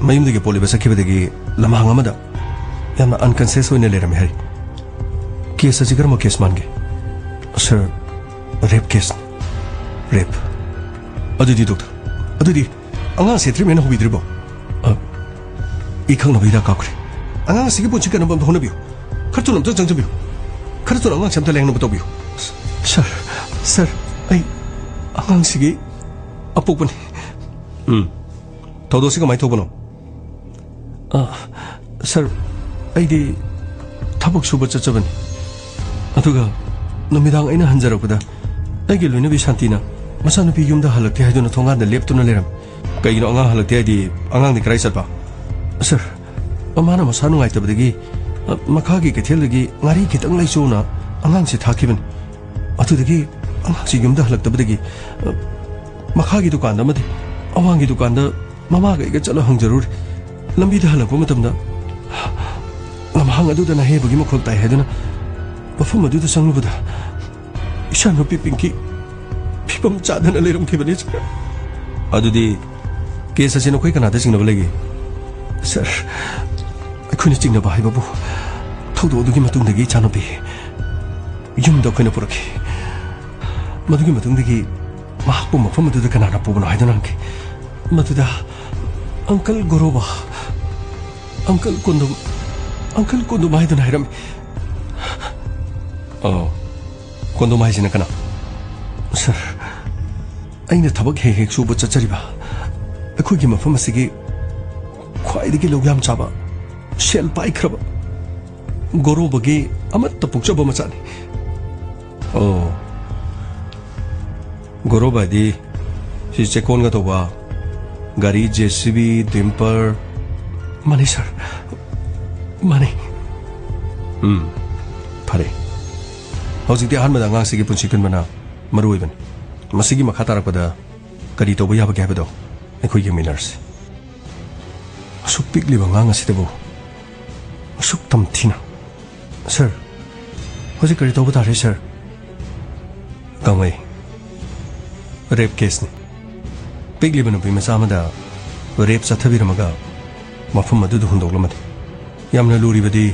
मयुमदगी पोलिबा सखिबदगी लमहांग अमदा यामना अनकॉन्शियस होइने लेरमे हरि केस अजि गरम case मानगे sir rape case rape अदुदी डॉक्टर अदुदी अंगा से ट्रीटमेंट होबिद्रिबो इखंग नबिदा काखरे अंगा सिगे पुंची कन बम होनबियो खरतुनम तो जंजबियो खरतुन अंगा समता लेंग नबतोबियो सर आई अंगांग सिगे अपोपनी थोदो सिगा माइ थोबनो सर आइदी थबक सुब चचबनी अदुगा नमिदांग आइना हंजरकदा आइगे लोइनबी शांतिना मसा नुपी युमदा हलक्ते हाइदुना थोंगादा लेपतुना लेरम कइनो अंगा हलक्ते आइदी अंगांग क्राइ चलपा सर अमाना मसा नुंगाइतबदगी मखागी केथेलगी ngari kitang laisona angang se thakiban atudagi angang se yumda halaktabadagi मखागी दुकान दमदे अवांगी दुकान द ममा गइगा चलो हंगजरूर लंबी द हलको मतमदा लमहांग अदुदा ना हेबगी मखोल ताइ हेदुना मफम अदुदा संगबदा इशा नुपी पिंकी फिबम चादना लेरम खिबने अदुदी केस असिनो कोइ कनादा सिंगनब लेगी सर अखुनि चिंगना बाहाय बाबू थौदो अदुगी मतुंदगी चानोपी युमदा खोइना पुरखि मदुगी मतुंदगी mahpu mafam adu kana na puban haidana anki matuda uncle goroba uncle kondom haidana hairam oh kondom haisina kana sir aina thabak he he suba chachariba akhugi mafam asigi khwaidagi logyam chaba shell pai khraba goroba gi amat tapukchaba machani oh गोरोबादी चेकोन का तोबा गाड़ी JCB डिम्पर माने sir माने फरे हौजिकते अहमद अंगांग सिगी पुंसी कनबना मरुइबन मसिगी मखा तारकपदा करी तोबा याबगे हाबदो अखोइगे मिनर्स असुक पिकलिबा अंगांग असिदबो असुक तमथिना सर हौजिक करी तोबा तारे सर गांगै रेप केस ने पिगली बनो भी मसामदा रेप चथबिरमगा मफम अदु हुंदोगलमद यामना लूरिबदी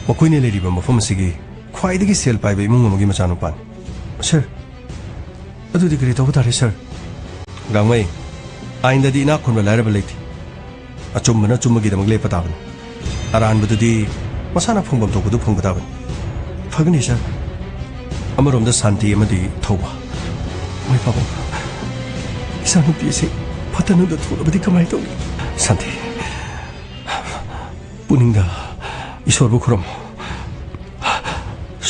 मखोइने लेरिबा मफम सिगी ख्वाइदगी सेल पाइबा इमुंग अमगी मचानुपान सर अदुदि करि तौबा तारे सर गांगमई आइंददी इना खुनबा लायरबा लेथि अचुम्बना चुम्बगी दमग लेपा ताबन अरानबदुदी मसाना फंगबम तोबदु फंगबा ताबन फगनी सर अमरोमदा शांति अमदी थौबा मै पाबो इसानु पीसे फतनुदा थोलबदी कमाय तौ शांति पुनिंगा ईश्वरबु खुरम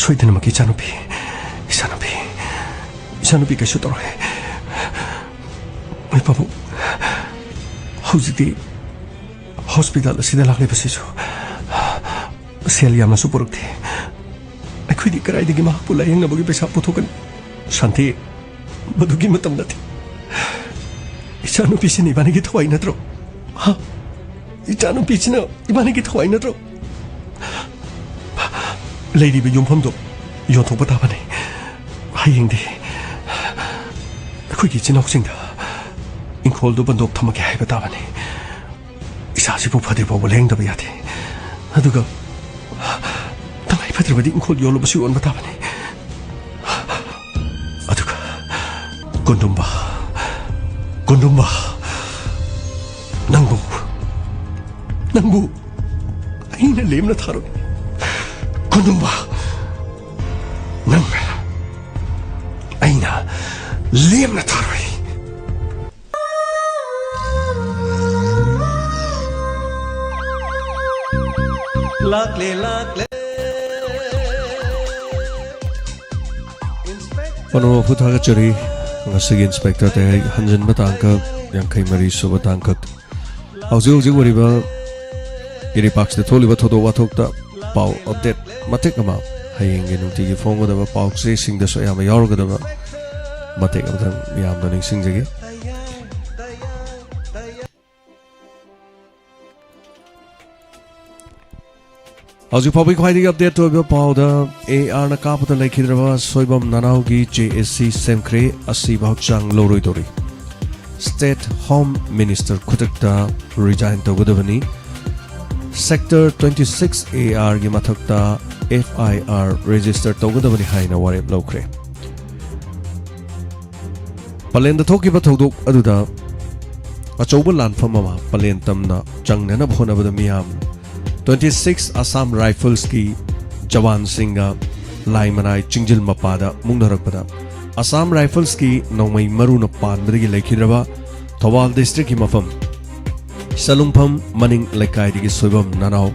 सोइदनमकी इसानुपी कैसु तौरे मै पाबो हौजिदि हॉस्पिटल असिदा लाक्लेबसिसु सेल यामनासु पुरक्थे अखुइदि कराइदि माहपु लायेंगनबगी पैसा पुथोकन शांति मधुगी मतम नथि इसानुपीसिनि इबानिगी थवाइ नत्रो हा इसानुपीसिना इबानिगी थवाइ नत्रो लेरिबा युमफमदो योंथोकपा ताबने हायेंदि अखुइगी चिनाउसिंदा इंखोलदो बंदोक थमके हाइबा ताबने इसासिबु फदेबाव लेंदबा यादे अदुगा तंगाइ फद्रबदि इंखोल योलबसु योनबा ताबने अदुगा गुंडुम्बा नंबु अइना लेमना थारो गुंडुम्बा नंग अइना लेमना थारोई लाक्ले पनो फुथागा चरी ngasi inspector te hanjin batangka yangkai mari suba tangkat hauji wariba iri paks de tholiba thodo wathok ta pau update matek ama hayeng ge nungti gi phone da pau se sing da so yama yor ga da matek am yam da ning sing jege hauji public hiding update to pau da AR na kapata laikhidraba soibam nanaugi JSC semkre asi bahchang loroi tori State Home Minister Khutakta resign to Godavani Sector 26 AR gi mathakta FIR register to Godavani haina warep lokre Palen da thoki ba thodok aduda achouba lanfam ma palen tamna changne na bhona bada miyam 26 Assam Rifles ki Jawan Singa Lai Manai Chingjil Mapada Mungnarakpada Assam Rifles ki Nomai Maruna Pandrigi Lekidraba Thawal District ki Mafam Salungpham Maning Lekai Digi Soibam Nanau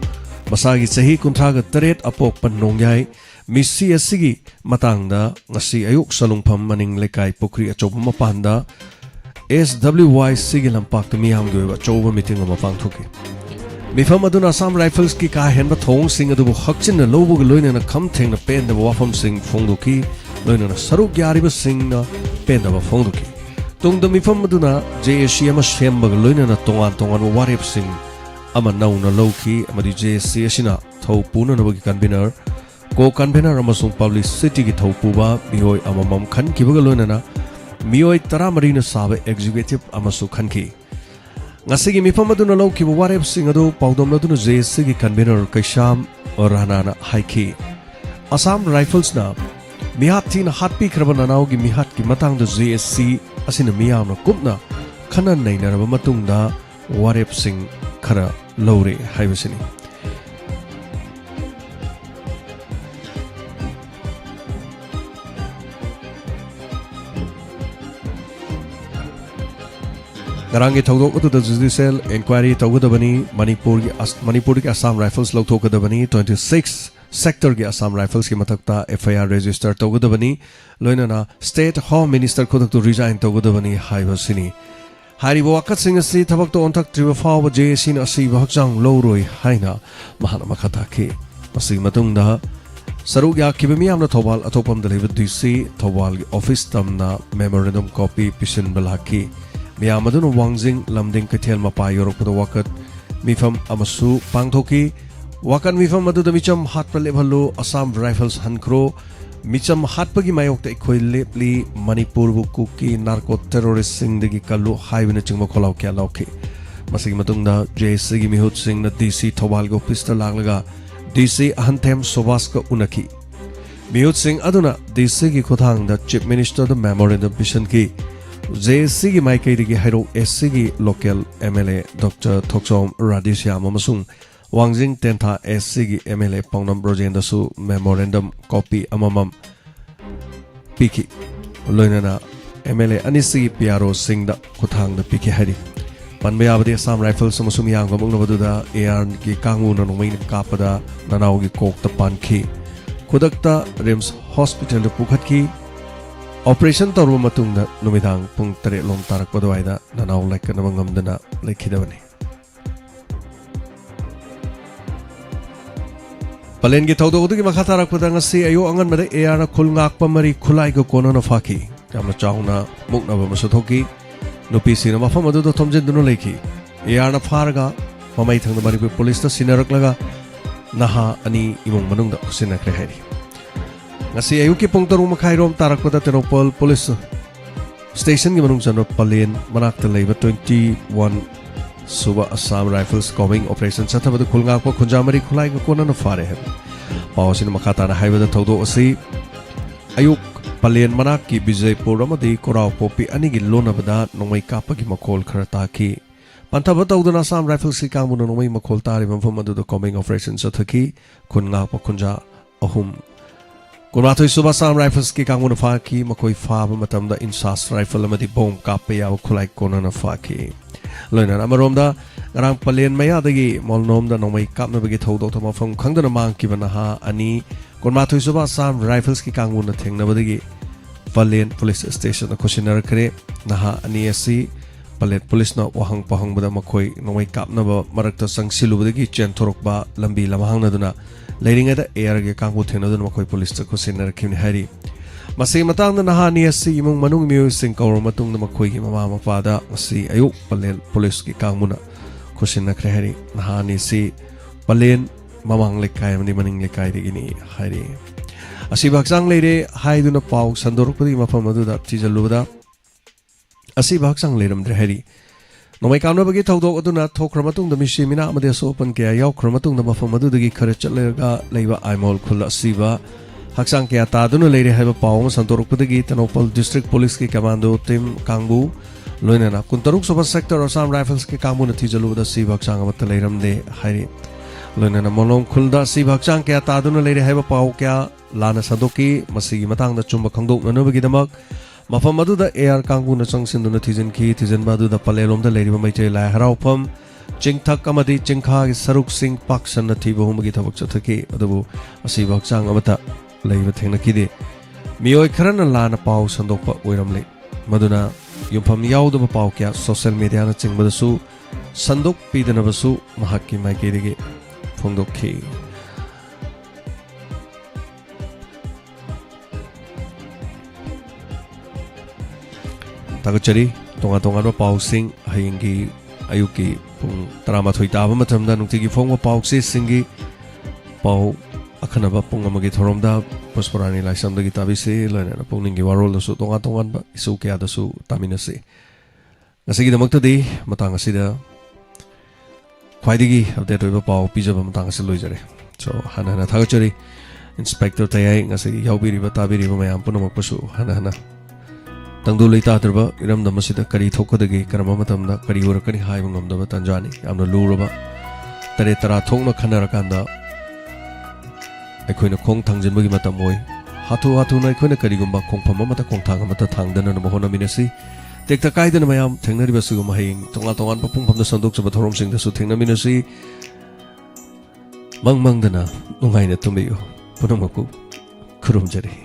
Masagi Sahi Kuntraga Taret Apok Panongyai Misi Asigi Matangda Ngasi Ayuk Salungpham Maning Lekai Pukri Achoba Mapanda SWY Sigi Lampak Miyam Gwe Achoba Meeting Mapang Thuki Mifam aduna Assam Rifles ki ka henba thong sing adu hakchin na lobu ga loina na kham theng na pen da wafam sing phongduki loina na saruk yariba sing na pen da phongduki tung da mifam aduna JSC ama shemba ga loina na tongan warip sing ama nau na loki amadi JSC asina thau puna na bagi convener ko convener amasung publicity ki thau puba mihoi amamam khan ki baga loina na mihoi tara marina sabe executive amasu khan ki Ngasigi mifam aduna laukiba warep sing adu paudom aduna JSC gi convener Kaisham Rana na haiki Assam Rifles na mihat tin hatpi krabana nau gi mihat ki matang da JSC asina miyam na kupna khanan nei na raba matung da warep sing khara lore haibasini Garangi thodok atu da judicial inquiry tawgadabani Manipur ki Assam Rifles lawthokadabani 26 sector ki Assam Rifles ki mathakta FIR register tawgadabani loina na State Home Minister khodaktu resign tawgadabani haibasini haribo wakat sing asi thabak to onthak triba fawa JSC na asi bahchang loroi haina mahana makhata ki masi matungda saruk ya kibami amna thobal athopam deliver DC thobal office tamna memorandum copy pisin balaki Miyamadun Wangjing Lamding Kathel Mapa Yorokpada Wakat Mifam Amasu Pangthoki Wakan Mifam Madu Micham Hatpa Lebhalu Assam Rifles Hankro Micham Hatpagi Mayokta Ikoi Lepli Manipur Bukuki Narco Terrorist Sing Digi Kalu Haivina Chingma Kolau Kya Lauki Masigi Matungda JSC Mihut Sing na DC Thobal Go Pistol Langlaga DC Ahantem Sobas ka unaki Miyut Singh aduna DC ki khotang da Chief Minister da memorandum mission ki JSC ki maikai digi hairo SC ki local MLA Dr. Thoksom Radishyam amasung Wangjing Tentha SC ki MLA Pongnam Rojendra su memorandum copy amamam piki loinana MLA Anisi PRO Singh da khotang da piki hari Panbayabadi Assam Rifles amasung yang gamungnabaduda AR ki kangu na nungmay kapada nanaw ki kok ta panki Kudakta Rims Hospital da pukhat ki Operation Taru Matungda Numidang Pung Tare Long Tarak Padawaida Nanaw like Namangamdana Lakidavani Palen gi Taudo Uduki Makatarak Padangasi Ayo Angan Mada Eara Kulngak Pamari Kulai Go Kono Faki Kamna Chauna Mukna Masutoki Nupi Cinema Famadu Tomjin Duno Leki Eara Farga Mamai Tang the Maribu Police Sinarak Laga Naha Ani Imong Manunda Sinak Reheri Ngasi ayuki pong tarong makairom tarak pada Tenopal Police Station gi manung sanop Palen manak talay 21 Suba Assam Rifles coming operation sa tabada kulngak po kunjamari kulay ko na fare hem pawasin makata na highway da todo asi ayuk Palen manak ki Bijaypur amadi Korao Popi ani gi lona bada nongmay kapagi makol karata ki Pantaba tawduna Assam Rifles ki kamu na nongmay makol tari mamfamadu da coming operation sa thaki kulngak po kunja ahum Kunwatoy Suba Assam Rifles ki kang muna faki makoy faba matamda insas rifle amati bomb kapaya o kulay kona na faki. Loinan amarom da ngarang Palen maya dagi molnom da nongmay kap na bagi tawdo to mafam kang da namang kiba na ha ani kunwatoy Suba Assam Rifles ki kang muna ting na badagi Palen Police Station na kusinar kare na ha ani asi Palen Police na wahang pahang bada makoy nongmay kap na ba marakta sang silu badagi chen torok ba lambi lamahang na duna Lairing at air ge kang butin na makoy police ko sinar kimni hari Masay matang na nahani asi imong manung music kaur matung na makoy ki mama mapada asi ayo Palen police ki kang muna ko sinar hari nahani si Palen mamang lekay mani maning lekay di gini hari asi baksang leire hai duna pau sandorok padi mafamadu da tijaluda asi baksang leiram dre hari Nomay kamna bagi tawdok aduna thokra matung da mishi mina amade so open kaya yaukra matung da mafam adu dagi khare chatlega leiba aimol khula siba haksang kaya ta aduna leire haiba pawng santorok padagi Tenopal District Police ki commando team kangbu loinana kuntaruk soba sector Assam Rifles ki kangbu na tijalu da siba haksang amata leiram de hairi loinana molong khulda siba haksang kaya ta aduna leire haiba paw kaya lana sadoki masigi matang da chumba khangdok na bagi damak Mafam adu da air kangbu na changsin duna tijan ki tijan badu da palelom da leiriba maiche lai haraupam chingthak amadi chingkha gi saruk sing paksan na thiba humagi thabak chathaki adabu asi bakchang amata leiba thengna kide mioi kharana lana paw sandokpa oiramle maduna yumpham yaudaba paw kya social media na chingbadasu sandok pidana basu mahakki maike dige phongdokhi Tagachari tonga pausing hayingi ayuki pung tarama thoi taba matamda nungtigi phongwa pauksi singi pau akhanaba pung amagi thoromda Pusparani laisamdagi tabisi loina pungningi warol da su tonga ba isu kya da su taminasi ngasigi damakta di matang asida khwaidigi update oiba pau pijaba matang asi loijare so hana tagachari inspector tayai ngasigi yaubiri ba tabiri ba mayam punamak pasu hana Tangdu leita adarba iram da masida kari thokadagi karama matamda kari urakani haiba ngamdaba tanjani yamna luraba tare tara thongna khanarakanda aikoina khong thangjinbagi matam oi hatu na aikoina karigumba khongpham amata khongthang amata thangdana na mohona minasi tekta kaidana mayam thengnariba sugum haing tonga papungphamda sandok chaba thorom singda su thengna minasi mangmangdana nungaina tumiyo punamaku khurumjari